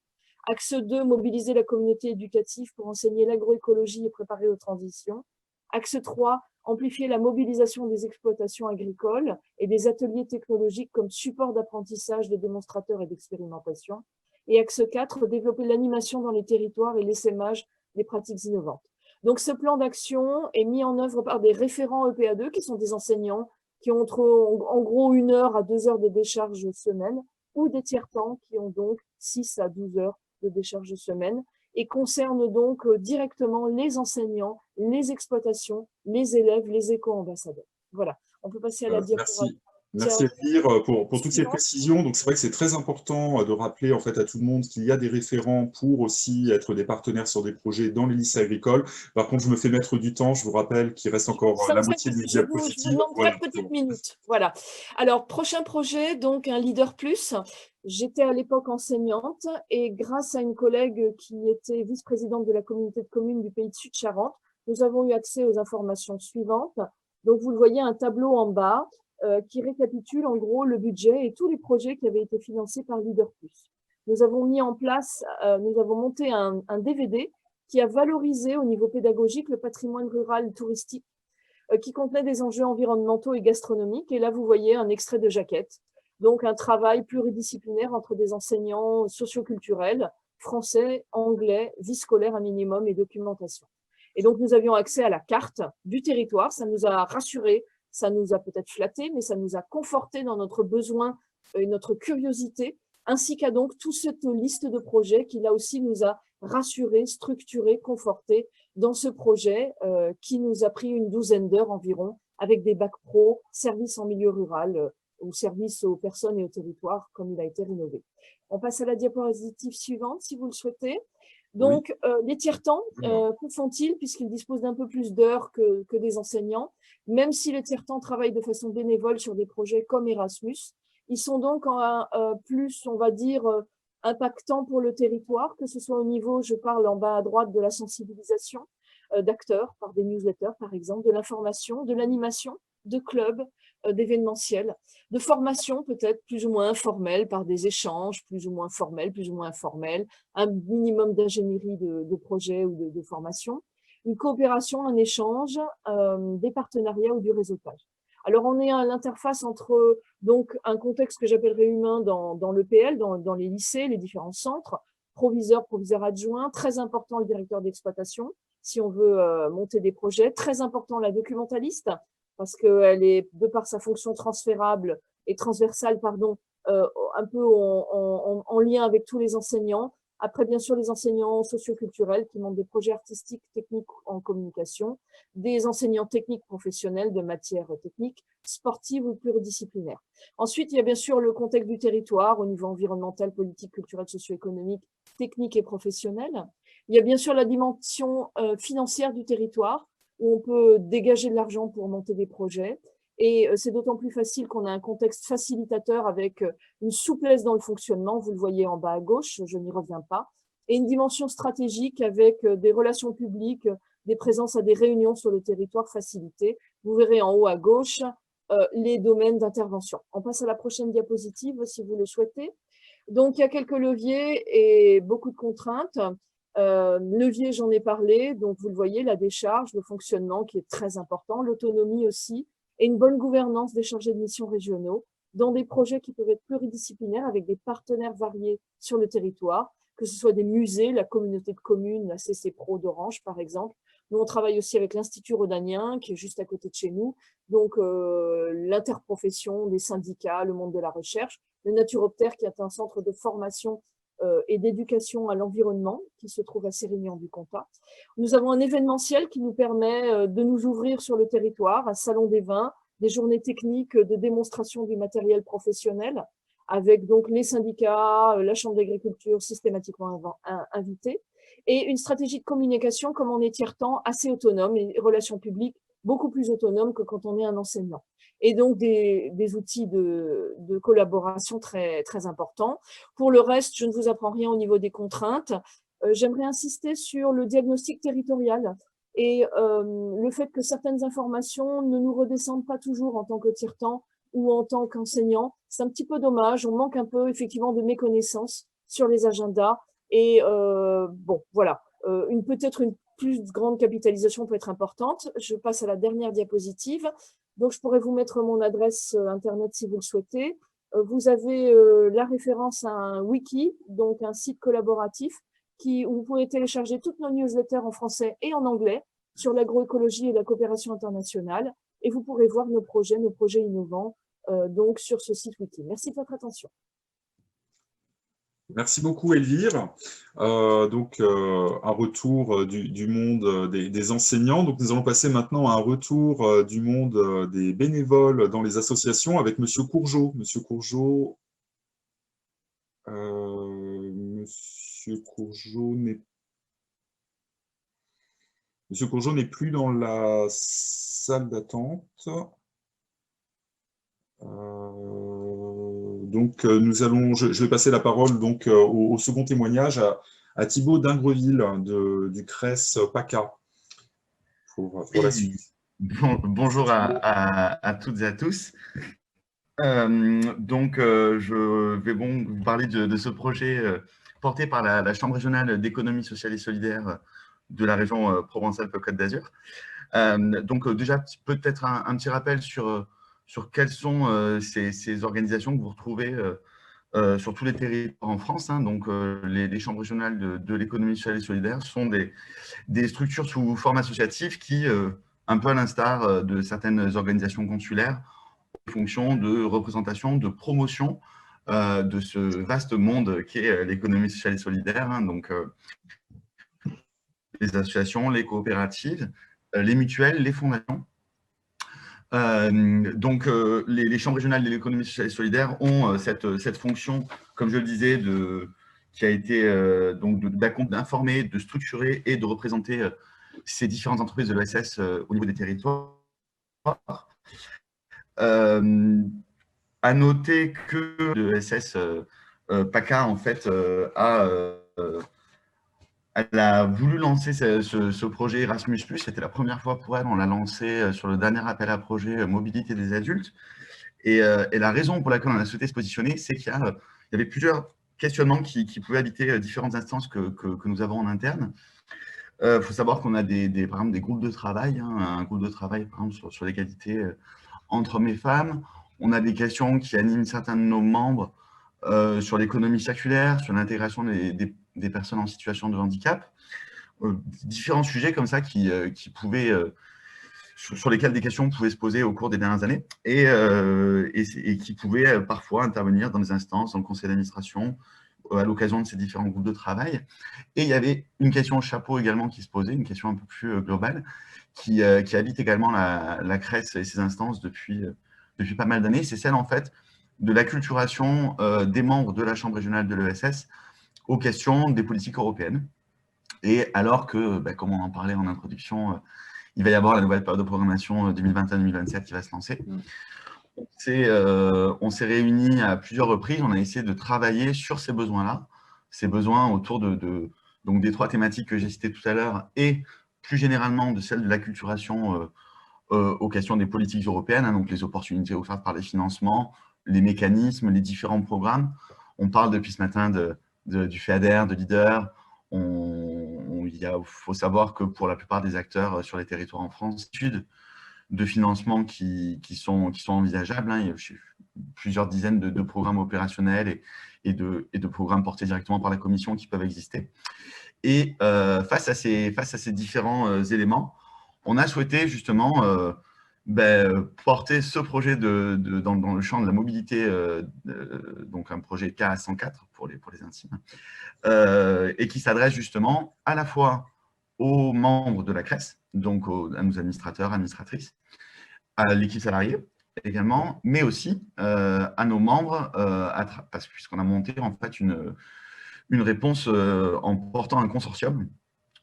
Axe 2, mobiliser la communauté éducative pour enseigner l'agroécologie et préparer aux transitions. Axe 3, amplifier la mobilisation des exploitations agricoles et des ateliers technologiques comme support d'apprentissage des démonstrateurs et d'expérimentation. Et axe 4, développer l'animation dans les territoires et l'essaimage des pratiques innovantes. Donc ce plan d'action est mis en œuvre par des référents EPA2 qui sont des enseignants qui ont en gros 1 heure à 2 heures de décharge semaine ou des tiers-temps qui ont donc 6 à 12 heures de décharge semaine et concerne donc directement les enseignants, les exploitations, les élèves, les éco-ambassadeurs. Voilà, on peut passer à la diapositive. Merci Elvire pour toutes ces Suivant. précisions. Donc c'est vrai que c'est très important de rappeler en fait à tout le monde qu'il y a des référents pour aussi être des partenaires sur des projets dans les lycées agricoles. Par contre, je me fais mettre du temps. Je vous rappelle qu'il reste encore Ça la me fait moitié des plaisir. Je vous diapositives. demande Voilà. 4 petites minutes. Voilà. Alors, prochain projet, donc un Leader Plus. J'étais à l'époque enseignante et grâce à une collègue qui était vice-présidente de la communauté de communes du pays de Sud-Charente, nous avons eu accès aux informations suivantes. Donc, vous le voyez, un tableau en bas qui récapitule en gros le budget et tous les projets qui avaient été financés par Leader Plus. Nous avons mis en place, nous avons monté un DVD qui a valorisé au niveau pédagogique le patrimoine rural touristique qui contenait des enjeux environnementaux et gastronomiques. Et là, vous voyez un extrait de jaquette. Donc, un travail pluridisciplinaire entre des enseignants socioculturels, français, anglais, vie scolaire un minimum et documentation. Et donc, nous avions accès à la carte du territoire. Ça nous a rassurés, ça nous a peut-être flattés, mais ça nous a confortés dans notre besoin et notre curiosité, ainsi qu'à donc toute cette liste de projets qui, là aussi, nous a rassurés, structurés, confortés dans ce projet qui nous a pris une douzaine d'heures environ, avec des bacs pro, services en milieu rural ou services aux personnes et aux territoires, comme il a été rénové. On passe à la diapositive suivante, si vous le souhaitez. Donc, les tiers-temps, que font-ils puisqu'ils disposent d'un peu plus d'heures que des enseignants, même si les tiers-temps travaillent de façon bénévole sur des projets comme Erasmus. Ils sont donc plus, on va dire, impactants pour le territoire, que ce soit au niveau, je parle en bas à droite, de la sensibilisation d'acteurs, par des newsletters par exemple, de l'information, de l'animation, de clubs, d'événementiels, de formation peut-être plus ou moins informelle par des échanges plus ou moins formels, plus ou moins informels, un minimum d'ingénierie de projet ou de formation, une coopération, un échange, des partenariats ou du réseautage. Alors, on est à l'interface entre donc un contexte que j'appellerais humain dans l'EPL, dans les lycées, les différents centres, proviseurs adjoints, très important le directeur d'exploitation, si on veut monter des projets, très important la documentaliste, parce qu'elle est, de par sa fonction transférable et transversale, pardon, un peu en lien avec tous les enseignants. Après, bien sûr, les enseignants socioculturels qui montent des projets artistiques, techniques en communication, des enseignants techniques professionnels de matières techniques, sportives ou pluridisciplinaires. Ensuite, il y a bien sûr le contexte du territoire au niveau environnemental, politique, culturel, socio-économique, technique et professionnel. Il y a bien sûr la dimension financière du territoire, où on peut dégager de l'argent pour monter des projets. Et c'est d'autant plus facile qu'on a un contexte facilitateur avec une souplesse dans le fonctionnement, vous le voyez en bas à gauche, je n'y reviens pas, et une dimension stratégique avec des relations publiques, des présences à des réunions sur le territoire facilitées. Vous verrez en haut à gauche les domaines d'intervention. On passe à la prochaine diapositive si vous le souhaitez. Donc, il y a quelques leviers et beaucoup de contraintes. Levier, j'en ai parlé, donc vous le voyez, la décharge, le fonctionnement qui est très important, l'autonomie aussi, et une bonne gouvernance des chargés de mission régionaux dans des projets qui peuvent être pluridisciplinaires avec des partenaires variés sur le territoire, que ce soit des musées, la communauté de communes, la CC Pro d'Orange par exemple. Nous, on travaille aussi avec l'Institut Rhodanien qui est juste à côté de chez nous, donc l'interprofession, les syndicats, le monde de la recherche, le Naturoptère qui est un centre de formation et d'éducation à l'environnement qui se trouve à Sérignan-du-Comtat. Nous avons un événementiel qui nous permet de nous ouvrir sur le territoire, un salon des vins, des journées techniques de démonstration du matériel professionnel, avec donc les syndicats, la Chambre d'agriculture systématiquement invités, et une stratégie de communication comme on est tiers-temps assez autonome et relations publiques beaucoup plus autonomes que quand on est un enseignant. Et donc des outils de collaboration très, très importants. Pour le reste, je ne vous apprends rien au niveau des contraintes. J'aimerais insister sur le diagnostic territorial et le fait que certaines informations ne nous redescendent pas toujours en tant que tiers-temps ou en tant qu'enseignant. C'est un petit peu dommage, on manque un peu effectivement de méconnaissance sur les agendas et bon, voilà, peut-être une plus grande capitalisation peut être importante. Je passe à la dernière diapositive. Donc, je pourrais vous mettre mon adresse Internet si vous le souhaitez. Vous avez la référence à un wiki, donc un site collaboratif où vous pouvez télécharger toutes nos newsletters en français et en anglais sur l'agroécologie et la coopération internationale. Et vous pourrez voir nos projets innovants donc sur ce site wiki. Merci de votre attention. Merci beaucoup Elvire. Donc un retour du monde des enseignants. Donc nous allons passer maintenant à un retour du monde des bénévoles dans les associations avec Monsieur Courgeot. Monsieur Courgeot, Monsieur Courgeot n'est plus dans la salle d'attente. Donc, je vais passer la parole donc, au second témoignage à Thibaut Dingreville du CRES PACA pour la suite. Bonjour à toutes et à tous. Je vais vous parler de ce projet porté par la Chambre régionale d'économie sociale et solidaire de la région Provence-Alpes-Côte d'Azur. Déjà, peut-être un petit rappel sur quelles sont ces organisations que vous retrouvez sur tous les territoires en France. Les chambres régionales de l'économie sociale et solidaire sont des structures sous forme associative qui, un peu à l'instar de certaines organisations consulaires, ont fonction de représentation, de promotion de ce vaste monde qu'est l'économie sociale et solidaire. Les associations, les coopératives, les mutuelles, les fondations. Les chambres régionales de l'économie sociale et solidaire ont cette fonction, comme je le disais, qui a été d'informer, de structurer et de représenter ces différentes entreprises de l'ESS au niveau des territoires. À noter que l'ESS PACA, en fait, elle a voulu lancer ce projet Erasmus+. C'était la première fois pour elle. On l'a lancé sur le dernier appel à projet mobilité des adultes. Et la raison pour laquelle on a souhaité se positionner, c'est qu'il y avait plusieurs questionnements qui pouvaient habiter différentes instances que nous avons en interne. Il faut savoir qu'on a par exemple des groupes de travail, un groupe de travail par exemple sur l'égalité entre hommes et femmes. On a des questions qui animent certains de nos membres sur l'économie circulaire, sur l'intégration des personnes en situation de handicap, différents sujets comme ça sur lesquels des questions pouvaient se poser au cours des dernières années et qui pouvaient parfois intervenir dans les instances, dans le conseil d'administration, à l'occasion de ces différents groupes de travail. Et il y avait une question au chapeau également qui se posait, une question un peu plus globale, qui habite également la CRES et ses instances depuis pas mal d'années. C'est celle, en fait, de l'acculturation des membres de la Chambre régionale de l'ESS aux questions des politiques européennes. Et alors que, comme on en parlait en introduction, il va y avoir la nouvelle période de programmation 2021-2027 qui va se lancer. On s'est réunis à plusieurs reprises, on a essayé de travailler sur ces besoins-là, ces besoins autour donc des trois thématiques que j'ai citées tout à l'heure et plus généralement de celle de l'acculturation aux questions des politiques européennes, donc les opportunités offertes par les financements, les mécanismes, les différents programmes. On parle depuis ce matin du FEADER, de LEADER. Il faut savoir que pour la plupart des acteurs sur les territoires en France, études de financement qui sont envisageables. Il y a plusieurs dizaines de programmes opérationnels et de programmes portés directement par la Commission qui peuvent exister. Et face à ces différents éléments, on a souhaité justement porter ce projet dans le champ de la mobilité, donc un projet KA104 pour les intimes, et qui s'adresse justement à la fois aux membres de la CRES, donc à nos administrateurs, administratrices, à l'équipe salariée également, mais aussi à nos membres, puisqu'on a monté en fait une réponse en portant un consortium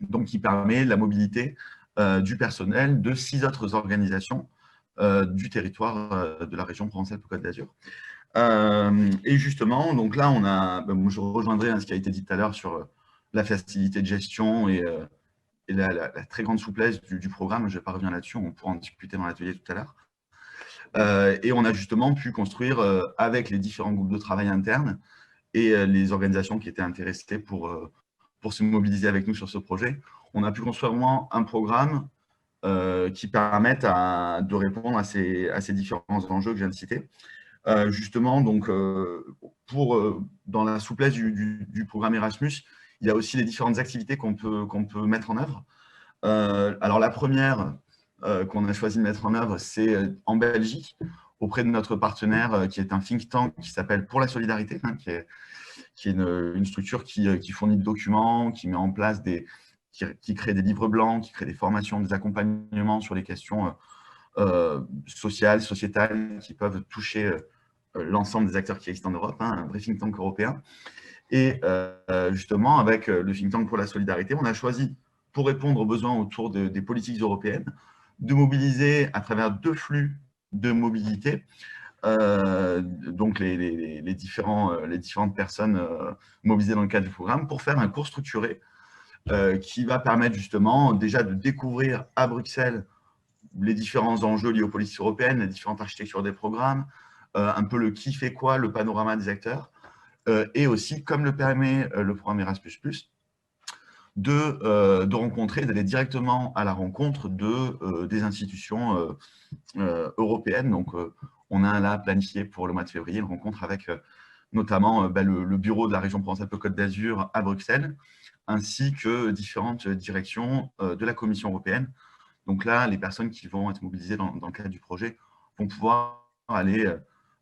donc, qui permet la mobilité du personnel de 6 autres organisations du territoire de la région Provence-Alpes-Côte d'Azur. Et justement, donc là, je rejoindrai ce qui a été dit tout à l'heure sur la facilité de gestion et la très grande souplesse du programme. Je ne vais pas revenir là-dessus, on pourra en discuter dans l'atelier tout à l'heure. Et on a justement pu construire avec les différents groupes de travail internes et les organisations qui étaient intéressées pour se mobiliser avec nous sur ce projet, on a pu construire un programme qui permette de répondre à ces différents enjeux que je viens de citer. Justement, donc, dans la souplesse du programme Erasmus, il y a aussi les différentes activités qu'on peut mettre en œuvre. Alors, la première qu'on a choisi de mettre en œuvre, c'est en Belgique, auprès de notre partenaire qui est un think tank qui s'appelle Pour la Solidarité, hein, qui est une structure qui fournit des documents, qui met en place qui crée des livres blancs, qui crée des formations, des accompagnements sur les questions sociales, sociétales, qui peuvent toucher l'ensemble des acteurs qui existent en Europe, hein, un vrai think tank européen. Et justement, avec le think tank Pour la Solidarité, on a choisi, pour répondre aux besoins autour des politiques européennes, de mobiliser à travers 2 flux de mobilité, donc les différentes personnes mobilisées dans le cadre du programme, pour faire un cours structuré qui va permettre justement déjà de découvrir à Bruxelles les différents enjeux liés aux politiques européennes, les différentes architectures des programmes, un peu le qui fait quoi, le panorama des acteurs, et aussi, comme le permet le programme Erasmus+, de rencontrer, d'aller directement à la rencontre des institutions européennes. Donc, on a là planifié pour le mois de février une rencontre avec notamment le bureau de la région Provence-Alpes-Côte d'Azur à Bruxelles, ainsi que différentes directions de la Commission européenne. Donc là, les personnes qui vont être mobilisées dans le cadre du projet vont pouvoir aller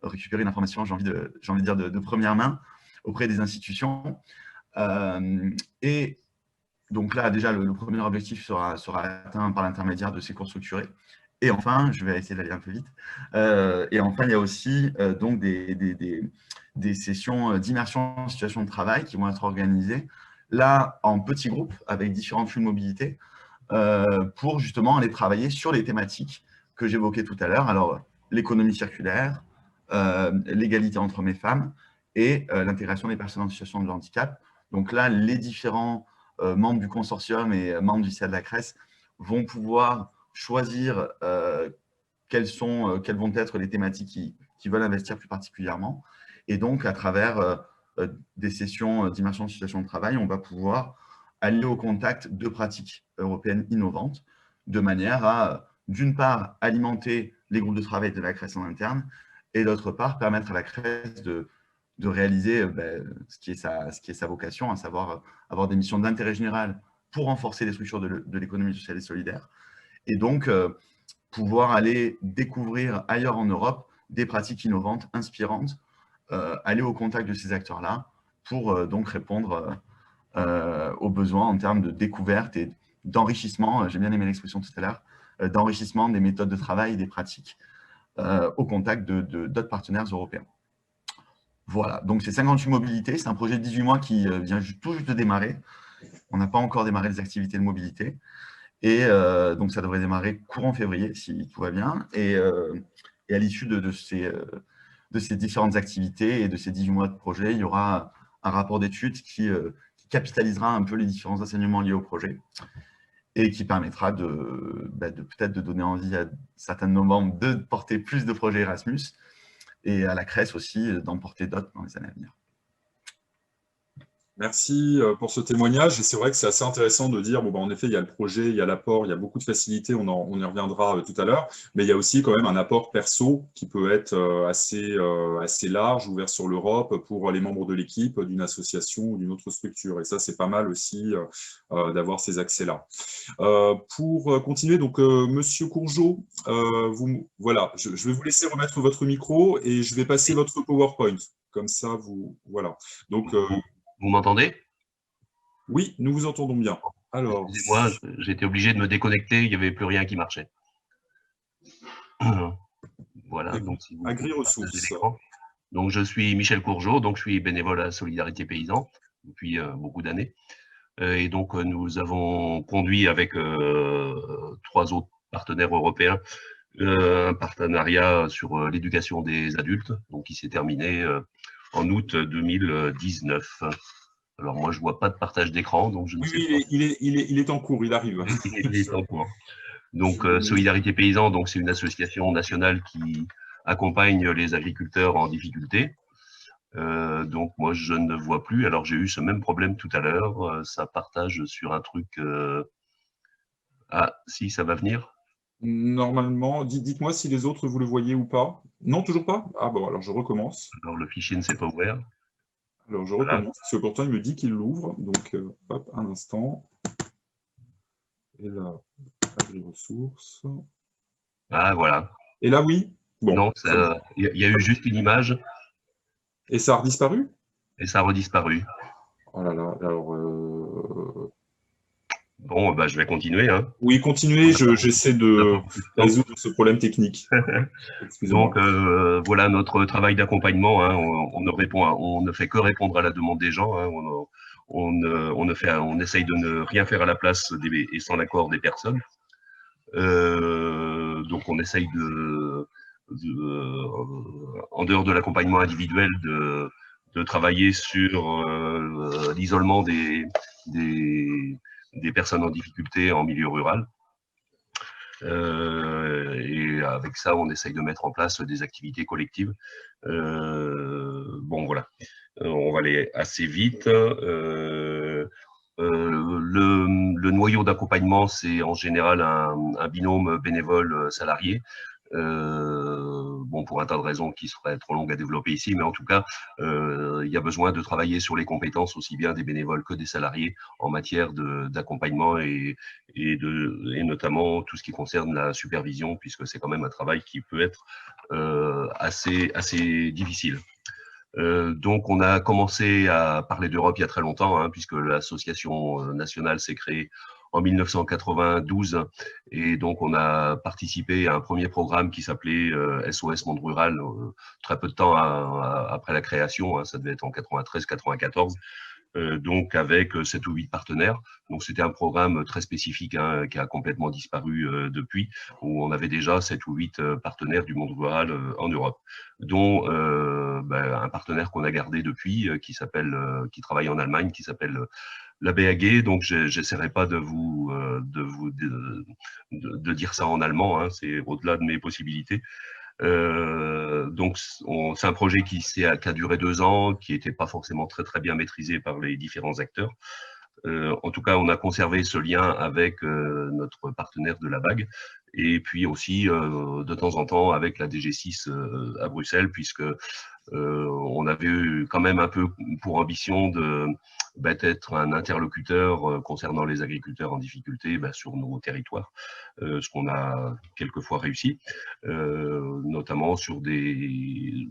récupérer une information, j'ai envie de dire, de première main auprès des institutions. Et donc là, déjà, le premier objectif sera atteint par l'intermédiaire de ces cours structurés. Et enfin, je vais essayer d'aller un peu vite, et enfin, il y a aussi donc des sessions d'immersion en situation de travail qui vont être organisées, là, en petits groupes, avec différents flux de mobilité, pour justement aller travailler sur les thématiques que j'évoquais tout à l'heure. Alors, l'économie circulaire, l'égalité entre hommes et femmes, et l'intégration des personnes en situation de handicap. Donc là, les différents membres du consortium et membres du CA de la CRES vont pouvoir choisir quelles vont être les thématiques qui veulent investir plus particulièrement. Et donc, à travers des sessions d'immersion en situation de travail, on va pouvoir aller au contact de pratiques européennes innovantes, de manière à, d'une part, alimenter les groupes de travail de la CRES en interne, et d'autre part, permettre à la CRES de réaliser ce qui est sa vocation, à savoir avoir des missions d'intérêt général pour renforcer les structures de l'économie sociale et solidaire, et donc pouvoir aller découvrir ailleurs en Europe des pratiques innovantes, inspirantes, aller au contact de ces acteurs-là pour donc répondre aux besoins en termes de découverte et d'enrichissement, j'ai bien aimé l'expression tout à l'heure, d'enrichissement des méthodes de travail et des pratiques au contact d'autres partenaires européens. Voilà, donc c'est 58 mobilités, c'est un projet de 18 mois qui vient tout juste de démarrer. On n'a pas encore démarré les activités de mobilité. Et donc, ça devrait démarrer courant février, si tout va bien. Et à l'issue de ces différentes activités et de ces 18 mois de projet, il y aura un rapport d'étude qui capitalisera un peu les différents enseignements liés au projet et qui permettra peut-être de donner envie à certains de nos membres de porter plus de projets Erasmus et à la CRES aussi d'en porter d'autres dans les années à venir. Merci pour ce témoignage. Et c'est vrai que c'est assez intéressant de dire, en effet, il y a le projet, il y a l'apport, il y a beaucoup de facilité, on y reviendra tout à l'heure, mais il y a aussi quand même un apport perso qui peut être assez large, ouvert sur l'Europe pour les membres de l'équipe, d'une association ou d'une autre structure. Et ça, c'est pas mal aussi d'avoir ces accès-là. Pour continuer, donc, Monsieur Courgeot, voilà, je vais vous laisser remettre votre micro et je vais passer votre PowerPoint. Comme ça, voilà. Donc, vous m'entendez? Oui, nous vous entendons bien. Alors, excusez-moi, j'étais obligé de me déconnecter, il n'y avait plus rien qui marchait. Voilà. Donc, si vous Agri-ressources. Donc, je suis Michel Courgeot, donc je suis bénévole à Solidarité Paysan depuis beaucoup d'années. Et donc, nous avons conduit avec 3 autres partenaires européens un partenariat sur l'éducation des adultes, donc qui s'est terminé en août 2019. Alors moi, je ne vois pas de partage d'écran, donc je ne sais pas. Il est en cours, il arrive. Il est en cours. Donc Solidarité Paysan, donc c'est une association nationale qui accompagne les agriculteurs en difficulté. Donc moi, je ne vois plus. Alors j'ai eu ce même problème tout à l'heure. Ça partage sur un truc. Ah, si, ça va venir. Normalement, dites-moi si les autres, vous le voyez ou pas. Non, toujours pas? Ah bon, alors je recommence. Alors le fichier ne s'est pas ouvert. Alors je recommence, parce que pourtant il me dit qu'il l'ouvre. Donc, hop, un instant. Et là, agri-ressources. Ah, voilà. Et là, oui? Bon, Non, il y a eu juste une image et ça a disparu? et ça a redisparu. Oh là là, alors... Bon, bah, je vais continuer. Hein. Oui, continuez, j'essaie de résoudre ce problème technique. Excusez-moi. Donc, voilà notre travail d'accompagnement. Hein. On ne fait que répondre à la demande des gens. Hein. On essaye de ne rien faire à la place et sans l'accord des personnes. Donc, on essaye en dehors de l'accompagnement individuel, de travailler sur l'isolement des personnes en difficulté en milieu rural. Et avec ça, on essaye de mettre en place des activités collectives. Bon, voilà. On va aller assez vite. Le noyau d'accompagnement, c'est en général un binôme bénévole-salarié. Bon, pour un tas de raisons qui seraient trop longues à développer ici, mais en tout cas, il y a besoin de travailler sur les compétences aussi bien des bénévoles que des salariés en matière d'accompagnement et notamment tout ce qui concerne la supervision, puisque c'est quand même un travail qui peut être assez difficile. Donc, on a commencé à parler d'Europe il y a très longtemps, hein, puisque l'association nationale s'est créée en 1992, et donc on a participé à un premier programme qui s'appelait SOS Monde Rural, très peu de temps après la création, hein, ça devait être en 93-94, donc avec 7 ou 8 partenaires. Donc c'était un programme très spécifique, hein, qui a complètement disparu depuis, où on avait déjà 7 ou 8 partenaires du monde rural en Europe, dont un partenaire qu'on a gardé depuis, qui travaille en Allemagne, qui s'appelle la BAG. Donc j'essaierai pas de dire ça en allemand, hein, c'est au-delà de mes possibilités. Donc c'est un projet qui a duré 2 ans, qui n'était pas forcément très bien maîtrisé par les différents acteurs. En tout cas, on a conservé ce lien avec notre partenaire de la BAG, et puis aussi de temps en temps avec la DG6 à Bruxelles, puisque on avait eu quand même un peu pour ambition d'être un interlocuteur concernant les agriculteurs en difficulté sur nos territoires, ce qu'on a quelquefois réussi, notamment sur des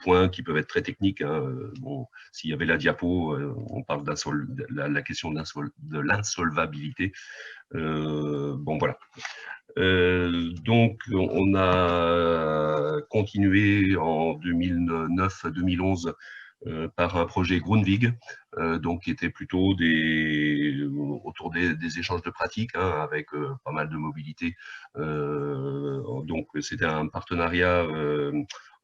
points qui peuvent être très techniques. Hein. Bon, s'il y avait la diapo, on parle de la question de l'insolvabilité. Bon, voilà. Donc, on a continué en 2009-2011 par un projet Grundvig, donc qui était plutôt autour des échanges de pratiques, hein, avec pas mal de mobilité. Donc, c'était un partenariat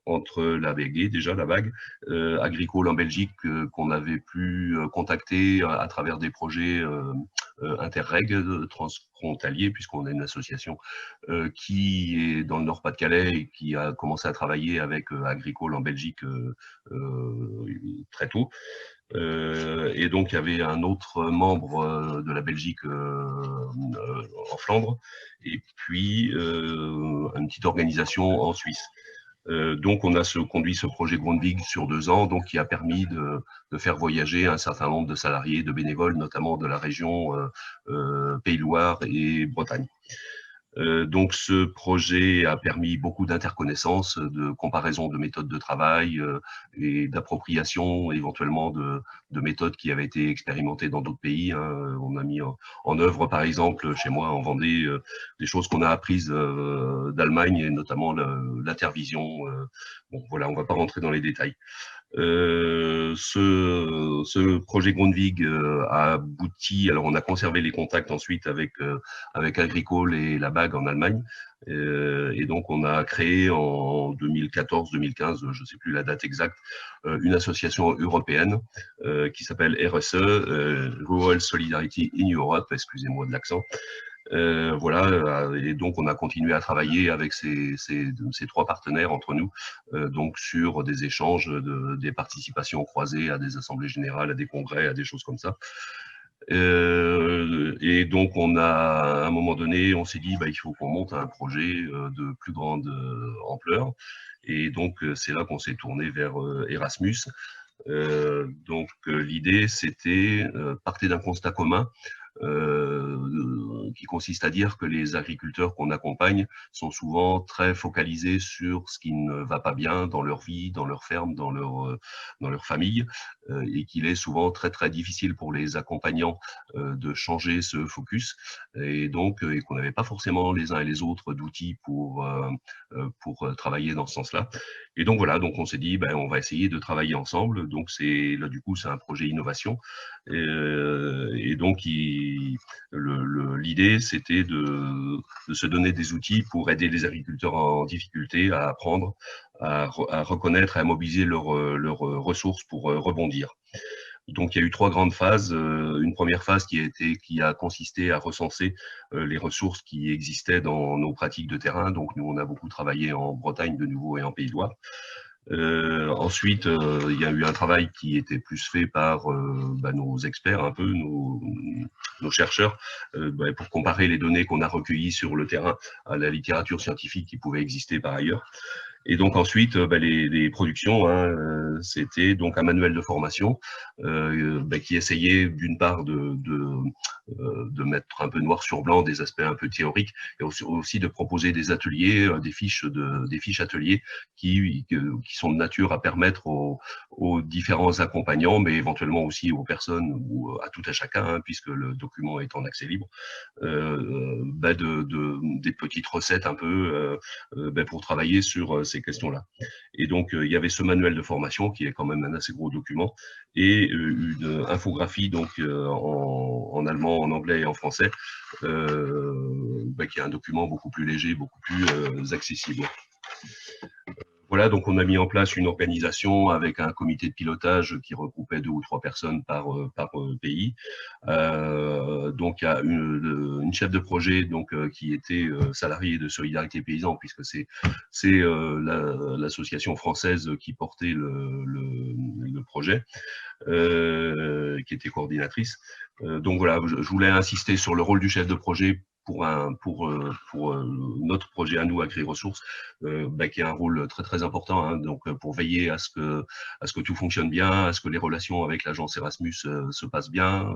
entre la BAG, déjà la BAG, Agricole en Belgique, qu'on avait pu contacter à travers des projets Interreg transfrontaliers, puisqu'on est une association qui est dans le Nord-Pas-de-Calais et qui a commencé à travailler avec Agricole en Belgique très tôt. Et donc, il y avait un autre membre de la Belgique en Flandre, et puis une petite organisation en Suisse. Donc, on a conduit ce projet Grundvig sur 2 ans, donc qui a permis de faire voyager un certain nombre de salariés, de bénévoles, notamment de la région Pays-Loire et Bretagne. Donc, ce projet a permis beaucoup d'interconnaissances, de comparaison de méthodes de travail et d'appropriation éventuellement de méthodes qui avaient été expérimentées dans d'autres pays. Hein. On a mis en œuvre, par exemple, chez moi en Vendée, des choses qu'on a apprises d'Allemagne, et notamment l'intervision. Bon, voilà, on ne va pas rentrer dans les détails. Ce projet Grundvig a abouti. Alors, on a conservé les contacts ensuite avec Agricole et la BAG en Allemagne, et donc on a créé en 2014-2015, je ne sais plus la date exacte, une association européenne qui s'appelle RSE, Rural Solidarity in Europe, excusez-moi de l'accent. Voilà, et donc on a continué à travailler avec ces 3 partenaires entre nous, donc sur des échanges, des participations croisées à des assemblées générales, à des congrès, à des choses comme ça. Et donc à un moment donné, on s'est dit il faut qu'on monte un projet de plus grande ampleur, et donc c'est là qu'on s'est tourné vers Erasmus. Donc l'idée, c'était partir d'un constat commun qui consiste à dire que les agriculteurs qu'on accompagne sont souvent très focalisés sur ce qui ne va pas bien dans leur vie, dans leur ferme, dans leur famille, et qu'il est souvent très très difficile pour les accompagnants de changer ce focus, et donc et qu'on n'avait pas forcément les uns et les autres d'outils pour travailler dans ce sens-là. Et donc voilà, donc on s'est dit, ben, on va essayer de travailler ensemble. Donc là du coup c'est un projet innovation, et donc l'idée c'était de se donner des outils pour aider les agriculteurs en difficulté à apprendre à reconnaître et à mobiliser leurs ressources pour rebondir. Donc, il y a eu 3 grandes phases. Une première phase qui a consisté à recenser les ressources qui existaient dans nos pratiques de terrain. Donc, nous, on a beaucoup travaillé en Bretagne de nouveau et en Pays de Loire. Ensuite, il y a eu un travail qui était plus fait par nos experts, un peu nos chercheurs, pour comparer les données qu'on a recueillies sur le terrain à la littérature scientifique qui pouvait exister par ailleurs. Et donc ensuite, les productions, c'était donc un manuel de formation qui essayait d'une part de mettre un peu noir sur blanc des aspects un peu théoriques, et aussi de proposer des ateliers, des fiches ateliers qui sont de nature à permettre aux différents accompagnants, mais éventuellement aussi aux personnes ou à tout à chacun, puisque le document est en accès libre, des petites recettes un peu pour travailler sur ces questions-là. Et donc, il y avait ce manuel de formation qui est quand même un assez gros document, et une infographie donc en allemand, en anglais et en français, qui est un document beaucoup plus léger, beaucoup plus accessible. Voilà, donc on a mis en place une organisation avec un comité de pilotage qui regroupait 2 ou 3 personnes par pays. Donc il y a une chef de projet donc qui était salariée de Solidarité Paysan, puisque c'est l'association française qui portait le projet, qui était coordinatrice. Donc voilà, je voulais insister sur le rôle du chef de projet pour notre projet à nous, AgriRessources, qui a un rôle très très important, donc pour veiller à ce que tout fonctionne bien, à ce que les relations avec l'agence Erasmus se passent bien,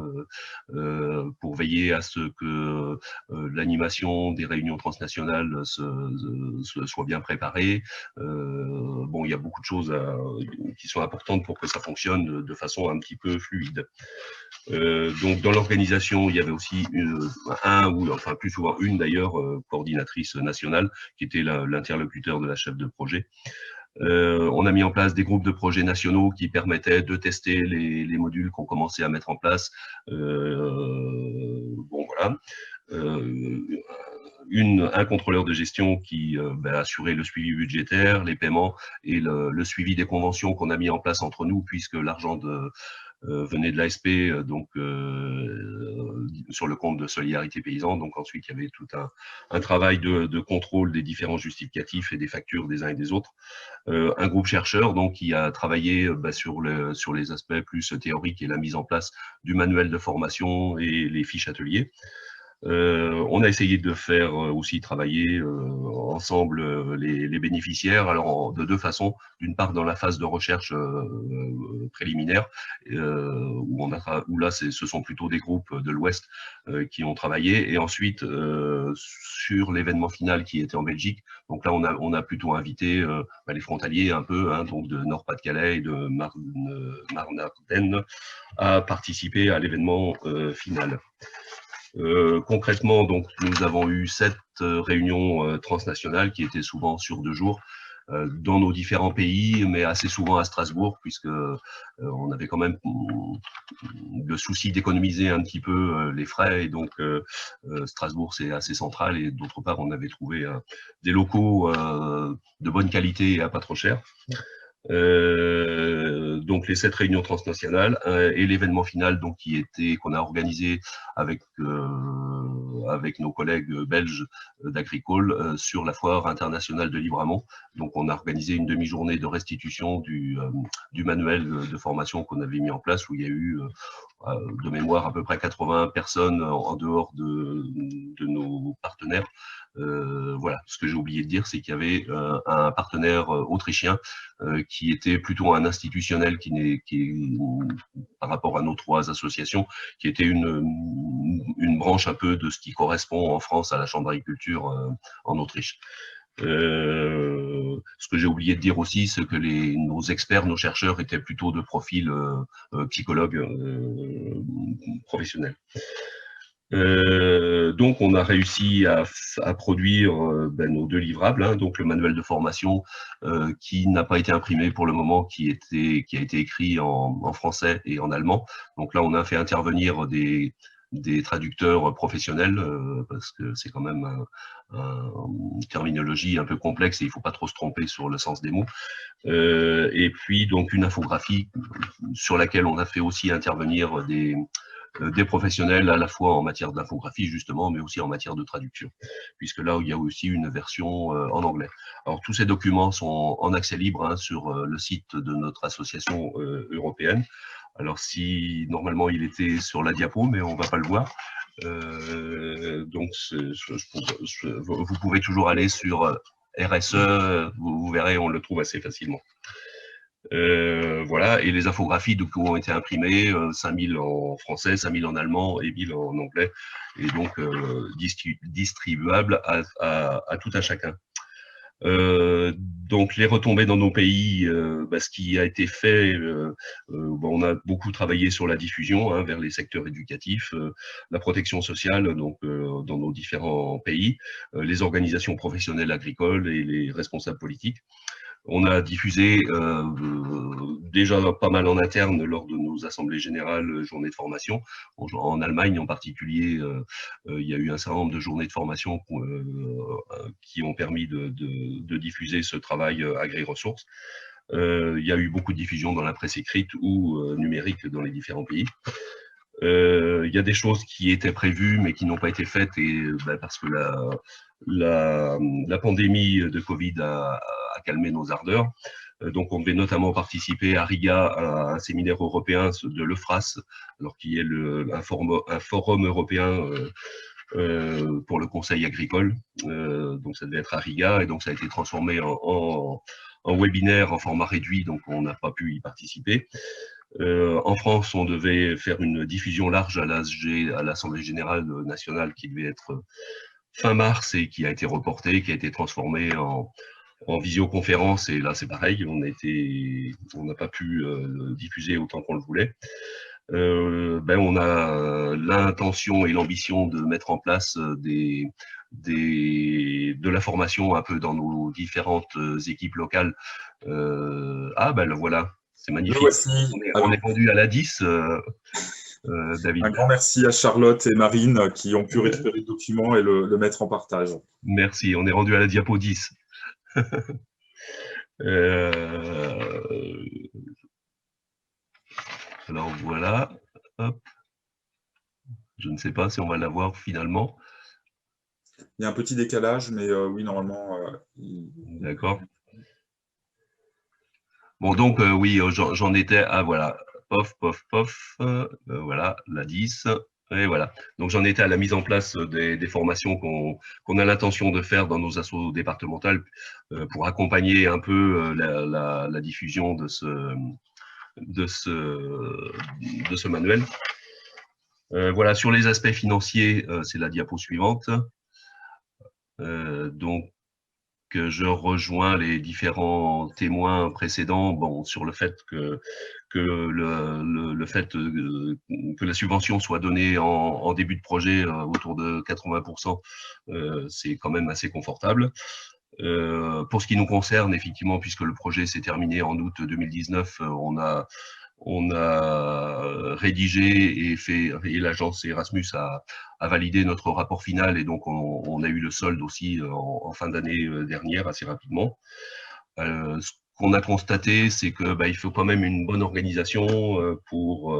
pour veiller à ce que l'animation des réunions transnationales soit bien préparée. Il y a beaucoup de choses qui sont importantes pour que ça fonctionne de façon un petit peu fluide. Donc dans l'organisation, il y avait aussi plus souvent une d'ailleurs, coordinatrice nationale, qui était l'interlocuteur de la chef de projet. On a mis en place des groupes de projets nationaux qui permettaient de tester les modules qu'on commençait à mettre en place. Voilà. Un contrôleur de gestion qui assurait le suivi budgétaire, les paiements et le suivi des conventions qu'on a mis en place entre nous, puisque l'argent venait de l'ASP, sur le compte de Solidarité Paysan. Donc ensuite, il y avait tout un travail de contrôle des différents justificatifs et des factures des uns et des autres. Un groupe chercheur donc qui a travaillé sur les aspects plus théoriques et la mise en place du manuel de formation et les fiches ateliers. On a essayé de faire aussi travailler ensemble les bénéficiaires, alors de 2 façons. D'une part, dans la phase de recherche préliminaire, où là, ce sont plutôt des groupes de l'Ouest qui ont travaillé, et ensuite sur l'événement final qui était en Belgique. Donc là, on a plutôt invité les frontaliers un peu, donc de Nord-Pas-de-Calais et de Marne-Ardenne, à participer à l'événement final. Concrètement, donc, nous avons eu 7 réunions transnationales qui étaient souvent sur 2 jours dans nos différents pays, mais assez souvent à Strasbourg, puisque on avait quand même le souci d'économiser un petit peu les frais, et donc Strasbourg c'est assez central, et d'autre part on avait trouvé des locaux de bonne qualité et à pas trop cher. Donc les 7 réunions transnationales et l'événement final donc qu'on a organisé avec nos collègues belges d'Agricole sur la foire internationale de Livramont. Donc on a organisé une demi-journée de restitution du manuel de formation qu'on avait mis en place, où il y a eu de mémoire à peu près 80 personnes en dehors de nos partenaires. Voilà, ce que j'ai oublié de dire, c'est qu'il y avait un partenaire autrichien qui était plutôt un institutionnel par rapport à nos 3 associations, qui était une branche un peu de ce qui correspond en France à la Chambre d'agriculture en Autriche. Ce que j'ai oublié de dire aussi, c'est que nos experts, nos chercheurs étaient plutôt de profil psychologue professionnel. Donc, on a réussi à produire nos 2 livrables, hein, donc le manuel de formation qui n'a pas été imprimé pour le moment, qui a été écrit en français et en allemand. Donc là, on a fait intervenir des traducteurs professionnels parce que c'est quand même une terminologie un peu complexe et il ne faut pas trop se tromper sur le sens des mots. Et puis, donc, une infographie sur laquelle on a fait aussi intervenir des professionnels à la fois en matière d'infographie justement, mais aussi en matière de traduction, puisque là il y a aussi une version en anglais. Alors tous ces documents sont en accès libre hein, sur le site de notre association européenne. Alors si normalement il était sur la diapo, mais on ne va pas le voir. Donc vous pouvez toujours aller sur RSE, vous verrez, on le trouve assez facilement. Voilà, et les infographies du coup ont été imprimées, 5000 en français, 5000 en allemand et 1000 en anglais, et donc distribuables à tout un chacun. Donc les retombées dans nos pays, ce qui a été fait, on a beaucoup travaillé sur la diffusion hein, vers les secteurs éducatifs, la protection sociale donc dans nos différents pays, les organisations professionnelles agricoles et les responsables politiques. On a diffusé déjà pas mal en interne lors de nos assemblées générales, journées de formation. En Allemagne en particulier, il y a eu un certain nombre de journées de formation qui ont permis de diffuser ce travail agri-ressources. Il y a eu beaucoup de diffusion dans la presse écrite ou numérique dans les différents pays. Il y a des choses qui étaient prévues mais qui n'ont pas été faites et parce que la pandémie de Covid a calmé nos ardeurs. Donc, on devait notamment participer à Riga à un séminaire européen de l'EFRAS, alors qui est un forum européen pour le conseil agricole. Donc, ça devait être à Riga et donc ça a été transformé en webinaire en format réduit, donc on n'a pas pu y participer. En France, on devait faire une diffusion large à l'Assemblée Générale nationale qui devait être fin mars et qui a été reportée, qui a été transformée en visioconférence, et là c'est pareil, on n'a pas pu diffuser autant qu'on le voulait. On a l'intention et l'ambition de mettre en place de la formation un peu dans nos différentes équipes locales. Le voilà, c'est magnifique. On est rendu à la 10. David. Un grand merci à Charlotte et Marine qui ont pu récupérer le document et le mettre en partage. Merci, on est rendu à la diapo 10. Alors voilà, hop. Je ne sais pas si on va l'avoir finalement. Il y a un petit décalage, mais oui, normalement. D'accord. Bon, donc oui, j'en étais à voilà. Pof, voilà, la 10, et voilà. Donc j'en étais à la mise en place des formations qu'on a l'intention de faire dans nos assos départementales pour accompagner un peu la diffusion de ce manuel. Voilà, sur les aspects financiers, c'est la diapo suivante. Donc, je rejoins les différents témoins précédents sur le fait que la subvention soit donnée en début de projet autour de 80%, c'est quand même assez confortable. Pour ce qui nous concerne, effectivement, puisque le projet s'est terminé en août 2019, on a rédigé et l'agence Erasmus a validé notre rapport final, et donc on a eu le solde aussi en fin d'année dernière assez rapidement. Ce qu'on a constaté, c'est que il faut quand même une bonne organisation pour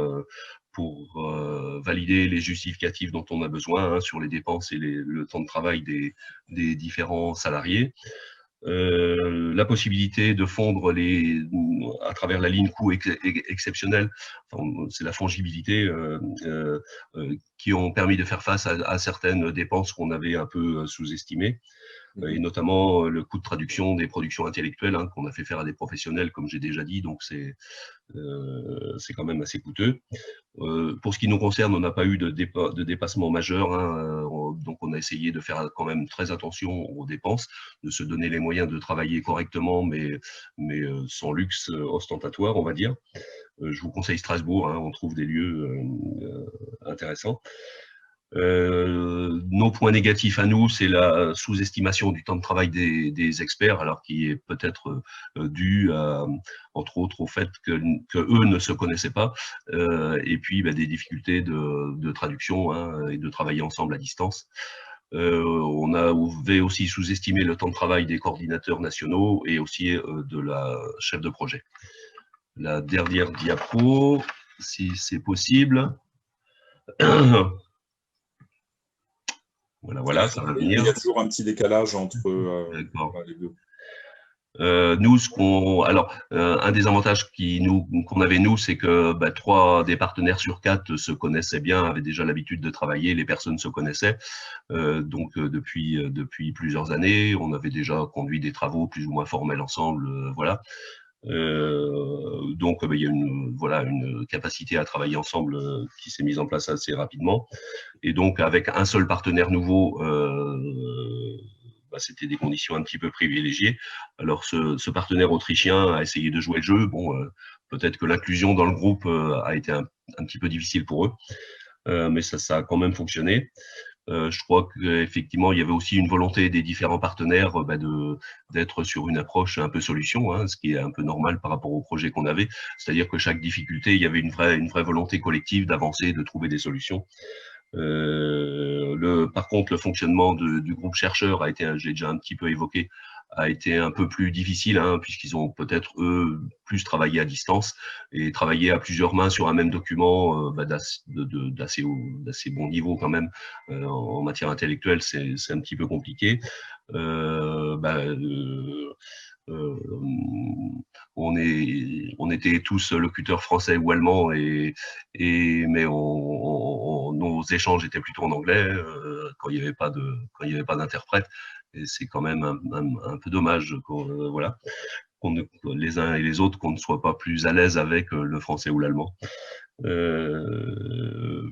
valider les justificatifs dont on a besoin sur les dépenses et le temps de travail des différents salariés. La possibilité de fondre à travers la ligne coût exceptionnel, enfin, c'est la fongibilité, qui ont permis de faire face à certaines dépenses qu'on avait un peu sous-estimées, et notamment le coût de traduction des productions intellectuelles, hein, qu'on a fait faire à des professionnels, comme j'ai déjà dit, donc c'est quand même assez coûteux. Pour ce qui nous concerne, on n'a pas eu de dépassement majeur, hein, donc on a essayé de faire quand même très attention aux dépenses, de se donner les moyens de travailler correctement, mais sans luxe ostentatoire, on va dire. Je vous conseille Strasbourg, hein, on trouve des lieux intéressants. Nos points négatifs à nous, c'est la sous-estimation du temps de travail des experts, alors qui est peut-être dû entre autres au fait que eux ne se connaissaient pas, et puis des difficultés de traduction, hein, et de travailler ensemble à distance. On avait aussi sous-estimé le temps de travail des coordinateurs nationaux et aussi de la chef de projet. La dernière diapo, si c'est possible. Voilà, ça va venir. Il y a toujours un petit décalage entre les deux. Nous, un des avantages qu'on avait, nous, c'est que 3 des partenaires sur 4 se connaissaient bien, avaient déjà l'habitude de travailler, les personnes se connaissaient. Donc, depuis plusieurs années, on avait déjà conduit des travaux plus ou moins formels ensemble, voilà. Donc, il y a une capacité à travailler ensemble qui s'est mise en place assez rapidement. Et donc, avec un seul partenaire nouveau, c'était des conditions un petit peu privilégiées. Alors, ce partenaire autrichien a essayé de jouer le jeu. Bon, peut-être que l'inclusion dans le groupe a été un petit peu difficile pour eux, mais ça a quand même fonctionné. Je crois qu'effectivement, il y avait aussi une volonté des différents partenaires d'être sur une approche un peu solution, hein, ce qui est un peu normal par rapport au projet qu'on avait. C'est-à-dire que chaque difficulté, il y avait une vraie volonté collective d'avancer, de trouver des solutions. Par contre, le fonctionnement du groupe chercheur j'ai déjà un petit peu évoqué, a été un peu plus difficile, hein, puisqu'ils ont peut-être, eux, plus travaillé à distance et travaillé à plusieurs mains sur un même document d'assez bon niveau quand même. En matière intellectuelle, c'est un petit peu compliqué. On était tous locuteurs français ou allemands, mais nos échanges étaient plutôt en anglais quand il n'y avait pas d'interprète. Et c'est quand même un peu dommage voilà, les uns et les autres, qu'on ne soit pas plus à l'aise avec le français ou l'allemand.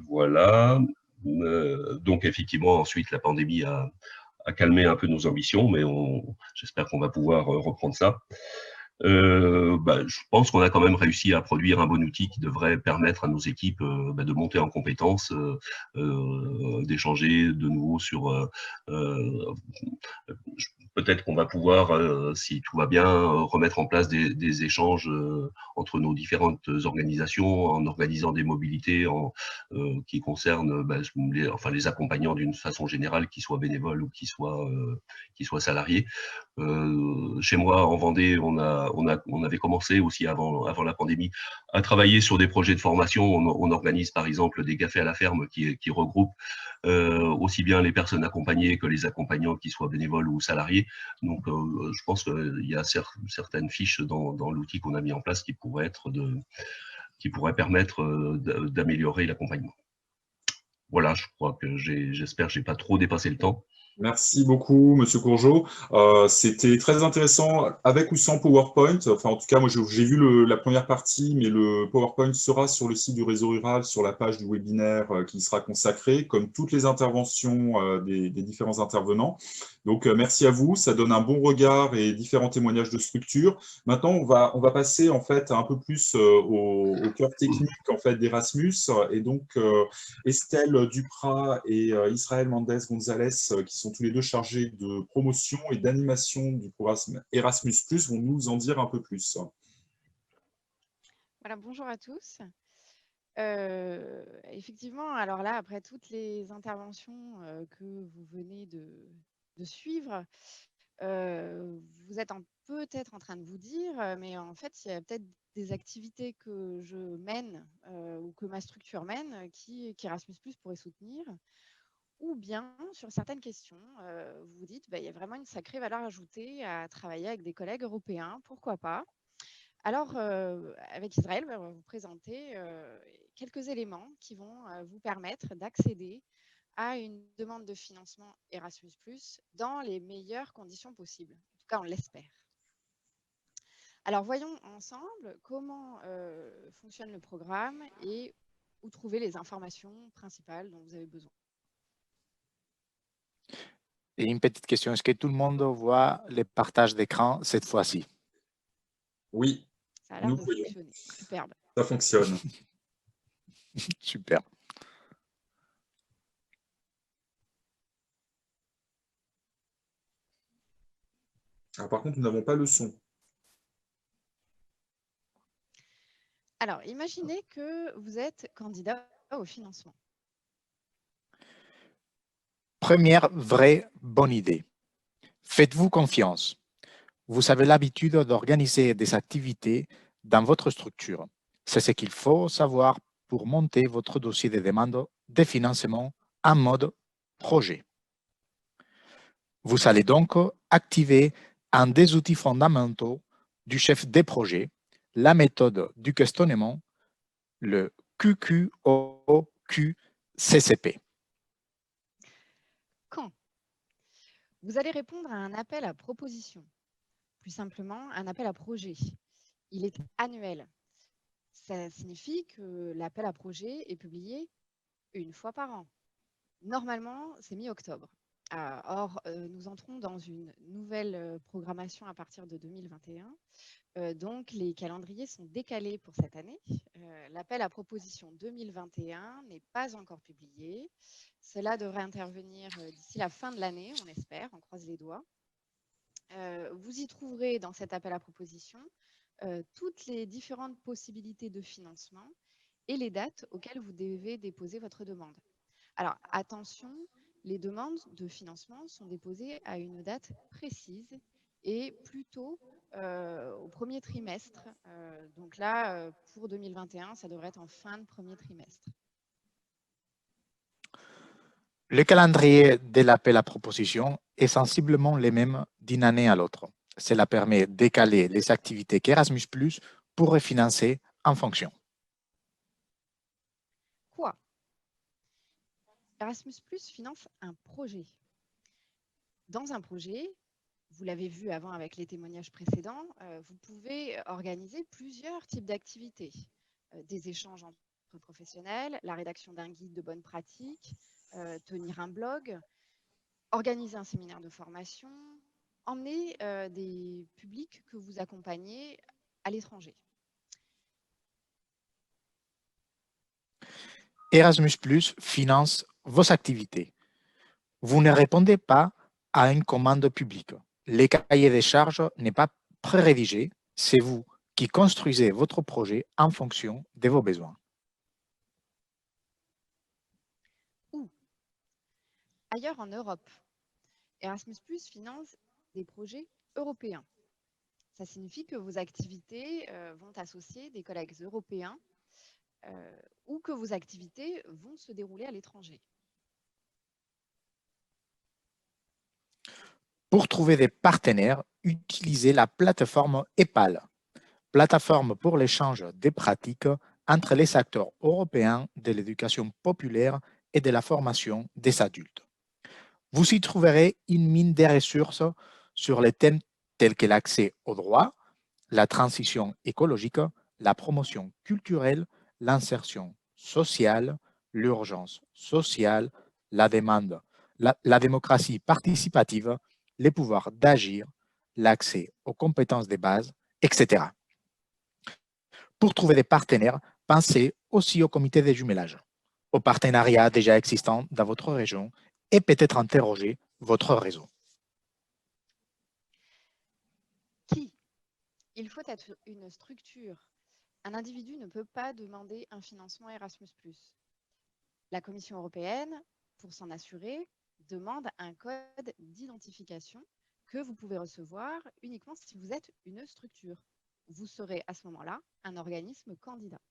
Voilà. Donc effectivement, ensuite, la pandémie a calmé un peu nos ambitions, mais j'espère qu'on va pouvoir reprendre ça. Je pense qu'on a quand même réussi à produire un bon outil qui devrait permettre à nos équipes de monter en compétences, d'échanger de nouveau sur peut-être qu'on va pouvoir, si tout va bien, remettre en place des échanges entre nos différentes organisations, en organisant des mobilités qui concernent les accompagnants d'une façon générale, qu'ils soient bénévoles ou qu'ils soient salariés. Chez moi, en Vendée, on avait commencé aussi avant la pandémie à travailler sur des projets de formation. On organise par exemple des cafés à la ferme qui regroupent aussi bien les personnes accompagnées que les accompagnants, qui soient bénévoles ou salariés. Donc, je pense qu'il y a certaines fiches dans l'outil qu'on a mis en place qui pourraient permettre d'améliorer l'accompagnement. Voilà, je crois que j'espère que je n'ai pas trop dépassé le temps. Merci beaucoup, Monsieur Courgeot. C'était très intéressant, avec ou sans PowerPoint. Enfin, en tout cas, moi, j'ai vu la première partie, mais le PowerPoint sera sur le site du Réseau Rural, sur la page du webinaire qui sera consacrée, comme toutes les interventions des différents intervenants. Donc, merci à vous. Ça donne un bon regard et différents témoignages de structure. Maintenant, on va passer en fait un peu plus au cœur technique en fait d'Erasmus. Et donc, Estelle Duprat et Israël Mendez-Gonzalez, qui sont tous les deux chargés de promotion et d'animation du programme Erasmus+, vont nous en dire un peu plus. Voilà, bonjour à tous. Effectivement, alors là, après toutes les interventions que vous venez de suivre, vous êtes peut-être en train de vous dire, mais en fait, il y a peut-être des activités que je mène ou que ma structure mène qui Erasmus+ pourrait soutenir, ou bien sur certaines questions, vous vous dites, il y a vraiment une sacrée valeur ajoutée à travailler avec des collègues européens, pourquoi pas? Alors, avec Israël, on va vous présenter quelques éléments qui vont vous permettre d'accéder à une demande de financement Erasmus+, dans les meilleures conditions possibles. En tout cas, on l'espère. Alors, voyons ensemble comment fonctionne le programme et où trouver les informations principales dont vous avez besoin. Et une petite question, est-ce que tout le monde voit le partage d'écran cette fois-ci? Oui, Ça a l'air nous de voyons. fonctionner. Superbe. Ça fonctionne. Super. Ah, par contre, nous n'avons pas le son. Alors, imaginez que vous êtes candidat au financement. Première vraie bonne idée. Faites-vous confiance. Vous avez l'habitude d'organiser des activités dans votre structure. C'est ce qu'il faut savoir pour monter votre dossier de demande de financement en mode projet. Vous allez donc activer un des outils fondamentaux du chef de projet, la méthode du questionnement, le QQOQCCP. Quand vous allez répondre à un appel à proposition, plus simplement un appel à projet. Il est annuel. Ça signifie que l'appel à projet est publié une fois par an. Normalement, c'est mi-octobre. Or, nous entrons dans une nouvelle programmation à partir de 2021. Donc, les calendriers sont décalés pour cette année. L'appel à proposition 2021 n'est pas encore publié. Cela devrait intervenir d'ici la fin de l'année, on espère, on croise les doigts. Vous y trouverez dans cet appel à proposition toutes les différentes possibilités de financement et les dates auxquelles vous devez déposer votre demande. Alors, attention, les demandes de financement sont déposées à une date précise et plutôt au premier trimestre. Donc là, pour 2021, ça devrait être en fin de premier trimestre. Le calendrier de l'appel à proposition est sensiblement le même d'une année à l'autre. Cela permet de décaler les activités qu'Erasmus+ pour refinancer en fonction. Quoi? Erasmus+ finance un projet. Dans un projet, vous l'avez vu avant avec les témoignages précédents, vous pouvez organiser plusieurs types d'activités. Des échanges entre professionnels, la rédaction d'un guide de bonne pratique, tenir un blog, organiser un séminaire de formation, emmener des publics que vous accompagnez à l'étranger. Erasmus+ finance vos activités. Vous ne répondez pas à une commande publique. Le cahier des charges n'est pas pré-rédigé, c'est vous qui construisez votre projet en fonction de vos besoins. Où? Ailleurs en Europe, Erasmus+ finance des projets européens. Ça signifie que vos activités vont associer des collègues européens ou que vos activités vont se dérouler à l'étranger. Pour trouver des partenaires, utilisez la plateforme EPAL, plateforme pour l'échange des pratiques entre les acteurs européens de l'éducation populaire et de la formation des adultes. Vous y trouverez une mine de ressources sur les thèmes tels que l'accès au droit, la transition écologique, la promotion culturelle, l'insertion sociale, l'urgence sociale, la demande, la démocratie participative, les pouvoirs d'agir, l'accès aux compétences de base, etc. Pour trouver des partenaires, pensez aussi au comité de jumelage, aux partenariats déjà existants dans votre région et peut-être interroger votre réseau. Qui? Il faut être une structure. Un individu ne peut pas demander un financement Erasmus+. La Commission européenne, pour s'en assurer, demande un code d'identification que vous pouvez recevoir uniquement si vous êtes une structure. Vous serez à ce moment-là un organisme candidat.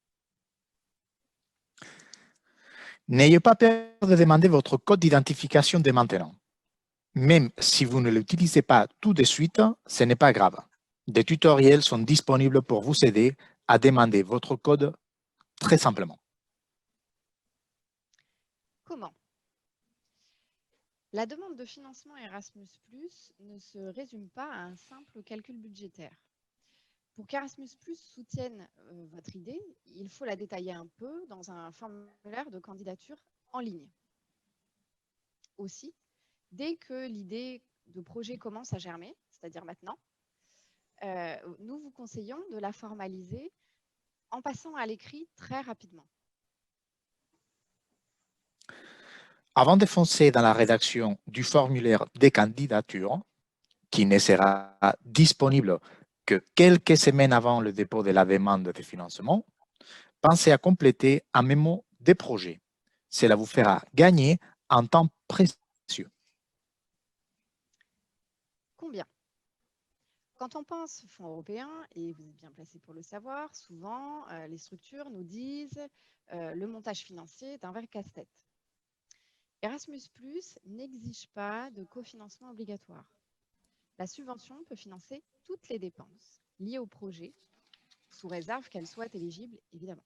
N'ayez pas peur de demander votre code d'identification dès maintenant. Même si vous ne l'utilisez pas tout de suite, ce n'est pas grave. Des tutoriels sont disponibles pour vous aider à demander votre code très simplement. Comment? La demande de financement Erasmus+ ne se résume pas à un simple calcul budgétaire. Pour qu'Erasmus+ soutienne votre idée, il faut la détailler un peu dans un formulaire de candidature en ligne. Aussi, dès que l'idée de projet commence à germer, c'est-à-dire maintenant, nous vous conseillons de la formaliser en passant à l'écrit très rapidement. Avant de foncer dans la rédaction du formulaire des candidatures, qui ne sera disponible que quelques semaines avant le dépôt de la demande de financement, pensez à compléter un mémo des projets. Cela vous fera gagner en temps précieux. Combien? Quand on pense fonds européens, et vous êtes bien placé pour le savoir, souvent les structures nous disent le montage financier est un vrai casse-tête. Erasmus+ n'exige pas de cofinancement obligatoire. La subvention peut financer toutes les dépenses liées au projet, sous réserve qu'elles soient éligibles, évidemment.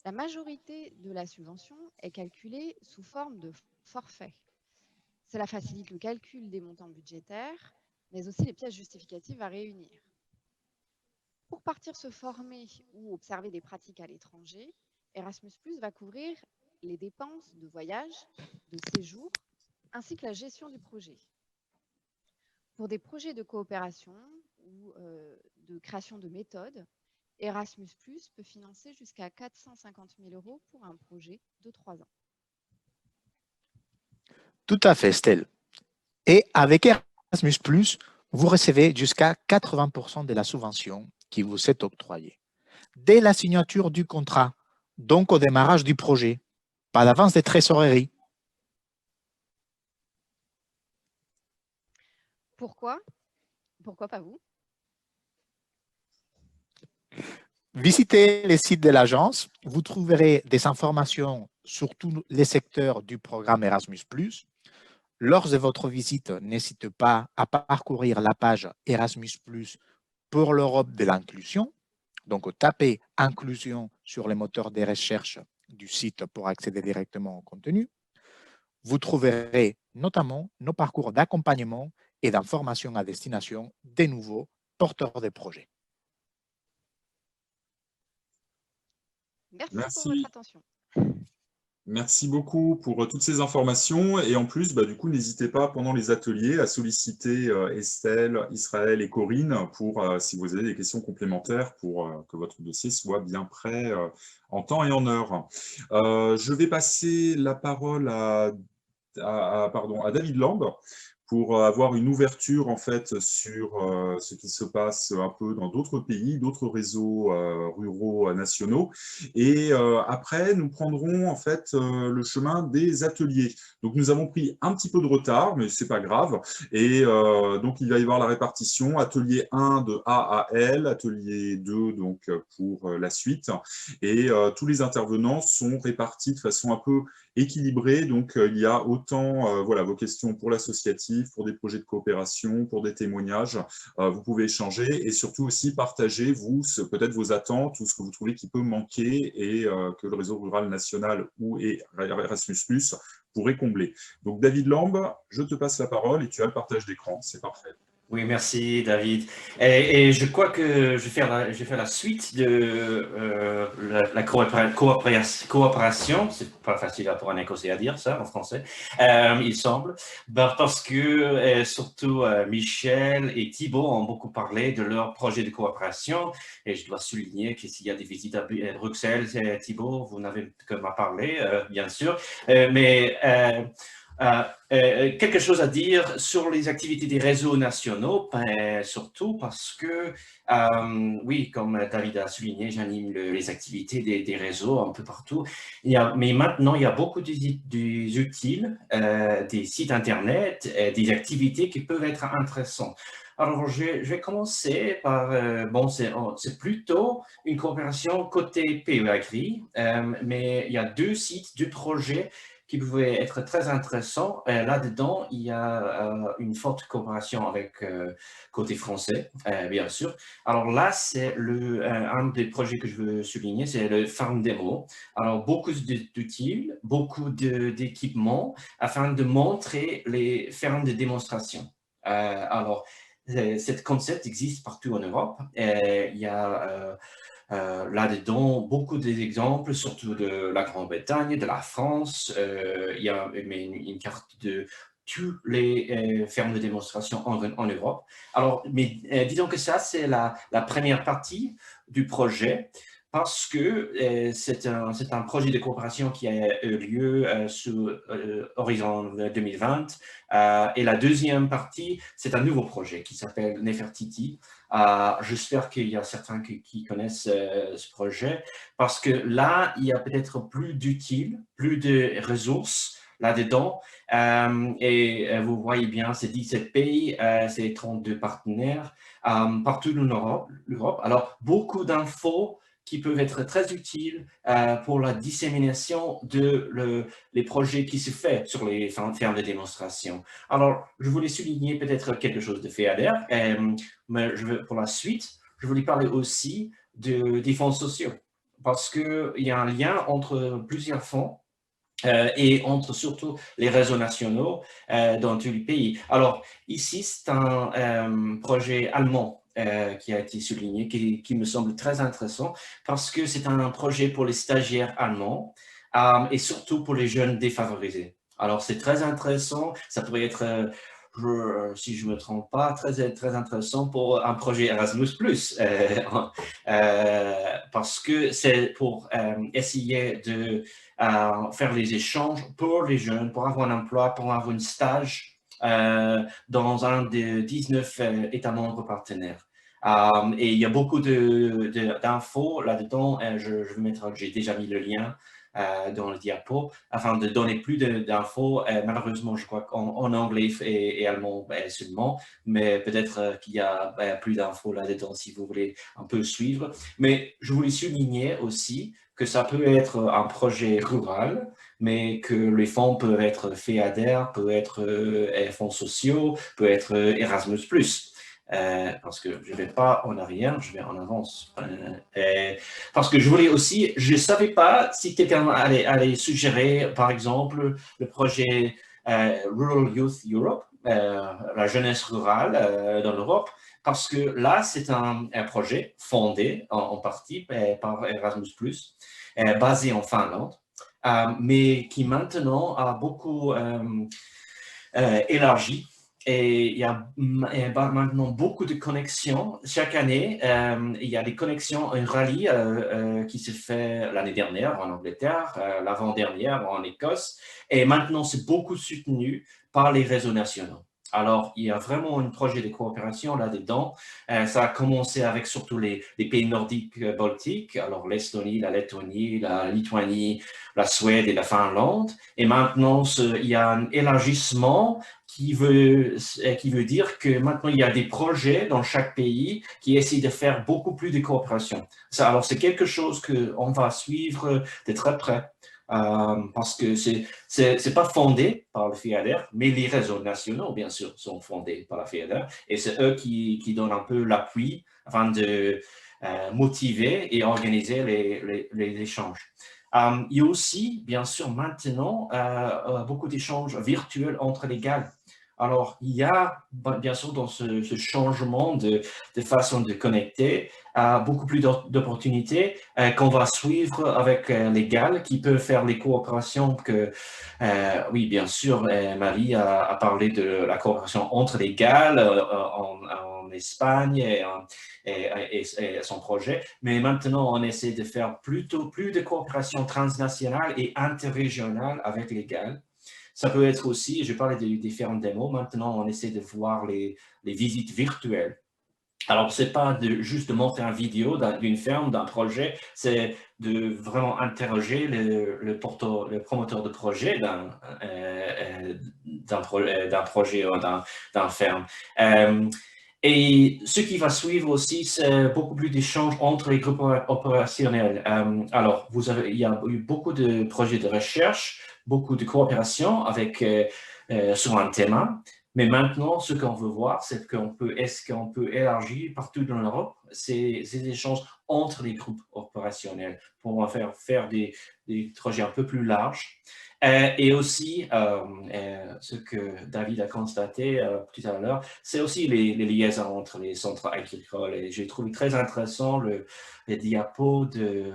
La majorité de la subvention est calculée sous forme de forfait. Cela facilite le calcul des montants budgétaires, mais aussi les pièces justificatives à réunir. Pour partir se former ou observer des pratiques à l'étranger, Erasmus+ va couvrir les dépenses de voyage, de séjour, ainsi que la gestion du projet. Pour des projets de coopération ou de création de méthodes, Erasmus+ peut financer jusqu'à 450 000 € pour un projet de 3 ans. Tout à fait, Estelle. Et avec Erasmus+, vous recevez jusqu'à 80% de la subvention qui vous est octroyée. Dès la signature du contrat, donc au démarrage du projet, pas d'avance de trésorerie. Pourquoi? Pourquoi pas vous? Visitez les sites de l'agence, vous trouverez des informations sur tous les secteurs du programme Erasmus+. Lors de votre visite, n'hésitez pas à parcourir la page Erasmus+ pour l'Europe de l'inclusion. Donc, tapez « Inclusion » sur les moteurs de recherche du site pour accéder directement au contenu. Vous trouverez notamment nos parcours d'accompagnement et d'information à destination des nouveaux porteurs de projets. Merci pour votre attention. Merci beaucoup pour toutes ces informations. Et en plus, du coup, n'hésitez pas pendant les ateliers à solliciter Estelle, Israël et Corinne pour, si vous avez des questions complémentaires, pour que votre dossier soit bien prêt en temps et en heure. Je vais passer la parole à David Lamb pour avoir une ouverture en fait sur ce qui se passe un peu dans d'autres pays, d'autres réseaux ruraux nationaux. Et après, nous prendrons en fait le chemin des ateliers. Donc, nous avons pris un petit peu de retard, mais c'est pas grave. Et donc, il va y avoir la répartition atelier 1 de A à L, atelier 2 donc pour la suite. Et tous les intervenants sont répartis de façon un peu équilibrée. Donc, il y a autant voilà, vos questions pour l'associatif, pour des projets de coopération, pour des témoignages. Vous pouvez échanger et surtout aussi partager, vous, peut-être vos attentes ou ce que vous trouvez qui peut manquer et que le réseau rural national ou Erasmus+ pourrait combler. Donc, David Lamb, je te passe la parole et tu as le partage d'écran. C'est parfait. Oui, merci David. Et je crois que je vais faire la suite de la coopération. C'est pas facile pour un Écossais à dire ça en français, il semble, parce que surtout Michel et Thibault ont beaucoup parlé de leur projet de coopération. Et je dois souligner que s'il y a des visites à Bruxelles, Thibault, vous n'avez que m'en parler, bien sûr. Mais Quelque chose à dire sur les activités des réseaux nationaux, surtout parce que, oui, comme David a souligné, j'anime les activités des réseaux un peu partout. Mais maintenant, il y a beaucoup d'utiles, des sites Internet, des activités qui peuvent être intéressantes. Alors, je vais commencer par, bon, c'est plutôt une coopération côté PE Agri, mais il y a 2 sites, 2 projets qui pouvaient être très intéressants. Là-dedans, il y a une forte coopération avec côté français, bien sûr. Alors là, c'est un des projets que je veux souligner, c'est le Farm Demo. Alors, beaucoup d'outils, beaucoup d'équipements afin de montrer les fermes de démonstration. Alors, ce concept existe partout en Europe. Il y a là-dedans beaucoup d'exemples, surtout de la Grande-Bretagne, de la France. Il y a une carte de toutes les fermes de démonstration en Europe. Alors, mais disons que ça, c'est la première partie du projet, parce que c'est un projet de coopération qui a eu lieu sous Horizon 2020. Et la deuxième partie, c'est un nouveau projet qui s'appelle Nefertiti. J'espère qu'il y a certains qui connaissent ce projet, parce que là, il y a peut-être plus d'utiles, plus de ressources là-dedans. Et vous voyez bien, c'est 17 pays, c'est 32 partenaires partout en Europe. Alors, beaucoup d'infos qui peuvent être très utiles pour la dissémination les projets qui se font sur les fermes de démonstration. Alors, je voulais souligner peut-être quelque chose de FEADER, mais pour la suite, je voulais parler aussi des fonds sociaux, parce qu'il y a un lien entre plusieurs fonds et entre surtout les réseaux nationaux dans tous les pays. Alors, ici, c'est un projet allemand qui a été souligné, qui me semble très intéressant, parce que c'est un projet pour les stagiaires allemands et surtout pour les jeunes défavorisés. Alors, c'est très intéressant. Ça pourrait être, si je ne me trompe pas, très intéressant pour un projet Erasmus+, parce que c'est pour essayer de faire les échanges pour les jeunes, pour avoir un emploi, pour avoir un stage dans un des 19 États membres partenaires. Et il y a beaucoup d'infos là-dedans. J'ai déjà mis le lien dans le diapo afin de donner plus d'infos. Malheureusement, je crois qu'en anglais et allemand seulement, mais peut-être qu'il y a plus d'infos là-dedans si vous voulez un peu suivre. Mais je voulais souligner aussi que ça peut être un projet rural, mais que les fonds peuvent être FEADER, peuvent être fonds sociaux, peuvent être Erasmus+. Parce que je ne vais pas en arrière, je vais en avance. Parce que je voulais aussi, je ne savais pas si quelqu'un allait suggérer, par exemple, le projet Rural Youth Europe, la jeunesse rurale dans l'Europe, parce que là, c'est un projet fondé en partie par Erasmus+, basé en Finlande, mais qui maintenant a beaucoup élargi. Et il y a maintenant beaucoup de connexions. Chaque année, il y a des connexions, un rallye qui se fait l'année dernière en Angleterre, l'avant-dernière en Écosse. Et maintenant, c'est beaucoup soutenu par les réseaux nationaux. Alors, il y a vraiment un projet de coopération là-dedans. Ça a commencé avec surtout les pays nordiques baltiques, alors l'Estonie, la Lettonie, la Lituanie, la Suède et la Finlande. Et maintenant, il y a un élargissement qui veut dire que maintenant, il y a des projets dans chaque pays qui essaient de faire beaucoup plus de coopération. Alors, c'est quelque chose qu'on va suivre de très près. Parce que c'est pas fondé par le FEADER, mais les réseaux nationaux, bien sûr, sont fondés par la FEADER, et c'est eux qui donnent un peu l'appui afin de motiver et organiser les échanges. Il y a aussi, bien sûr, maintenant, beaucoup d'échanges virtuels entre les GAL. Alors, il y a, bien sûr, dans ce changement de façon de connecter, beaucoup plus d'opportunités qu'on va suivre avec les GAL qui peuvent faire les coopérations que, oui, bien sûr, Marie a parlé de la coopération entre les GAL en Espagne et son projet, mais maintenant, on essaie de faire plus de coopération transnationale et interrégionale avec les GAL. Ça peut être aussi, je parlais des différentes démos, maintenant on essaie de voir les visites virtuelles. Alors, ce n'est pas juste de montrer une vidéo d'une ferme, d'un projet, c'est de vraiment interroger le promoteur de projet d'un projet ou d'un ferme. Et ce qui va suivre aussi, c'est beaucoup plus d'échanges entre les groupes opérationnels. Alors, il y a eu beaucoup de projets de recherche, beaucoup de coopération sur un thème. Mais maintenant, ce qu'on veut voir, c'est est-ce qu'on peut élargir partout dans l'Europe ces échanges entre les groupes opérationnels pour faire des projets un peu plus larges. Et aussi, ce que David a constaté tout à l'heure, c'est aussi les liaisons entre les centres agricoles. Et j'ai trouvé très intéressant les diapos de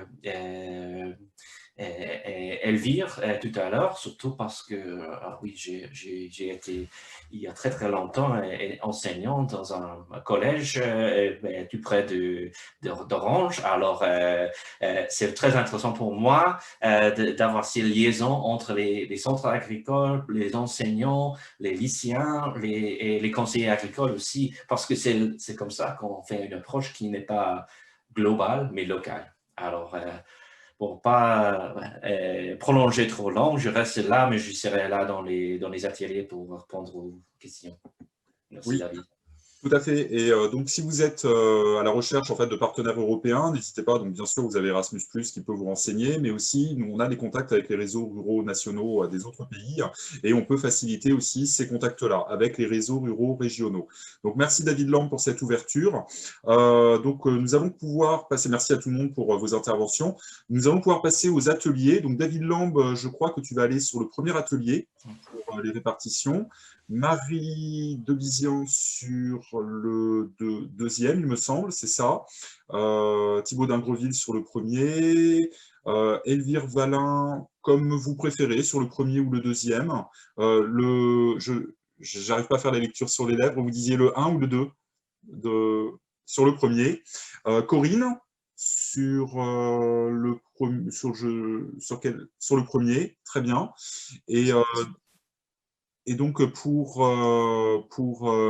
Elvire tout à l'heure, surtout parce que, oui, j'ai été il y a très très longtemps enseignant dans un collège tout près d'Orange. Alors, c'est très intéressant pour moi d'avoir ces liaisons entre les centres agricoles, les enseignants, les lycéens et les conseillers agricoles aussi, parce que c'est comme ça qu'on fait une approche qui n'est pas globale, mais locale. Alors, pour ne pas prolonger trop long, je reste là, mais je serai là dans les ateliers pour répondre aux questions. Merci, Oui. David. Tout à fait. Et donc, si vous êtes à la recherche en fait, de partenaires européens, n'hésitez pas. Donc, bien sûr, vous avez Erasmus+, qui peut vous renseigner, mais aussi, nous, on a des contacts avec les réseaux ruraux nationaux des autres pays et on peut faciliter aussi ces contacts-là avec les réseaux ruraux régionaux. Donc, merci David Lamb pour cette ouverture. Nous allons pouvoir passer, merci à tout le monde pour vos interventions. Nous allons pouvoir passer aux ateliers. Donc, David Lamb, je crois que tu vas aller sur le premier atelier pour les répartitions. Marie Debizian sur le deuxième, il me semble, c'est ça. Thibaut d'Ingreville sur le premier. Elvire Valin, comme vous préférez, sur le premier ou le deuxième. J'arrive pas à faire la lecture sur les lèvres. Vous disiez le 1 ou le 2 sur le premier. Corinne, sur le premier, très bien. Et donc, pour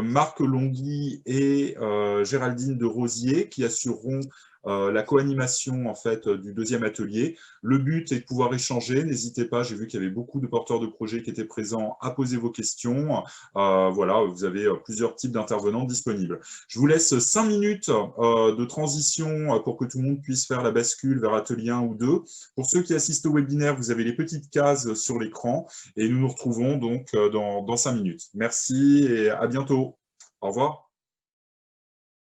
Marc Longhi et Géraldine de Rosier, qui assureront la co-animation en fait, du deuxième atelier. Le but est de pouvoir échanger. N'hésitez pas, j'ai vu qu'il y avait beaucoup de porteurs de projets qui étaient présents à poser vos questions. Voilà, vous avez plusieurs types d'intervenants disponibles. Je vous laisse 5 minutes de transition pour que tout le monde puisse faire la bascule vers atelier 1 ou 2. Pour ceux qui assistent au webinaire, vous avez les petites cases sur l'écran et nous nous retrouvons donc dans 5 minutes. Merci et à bientôt. Au revoir.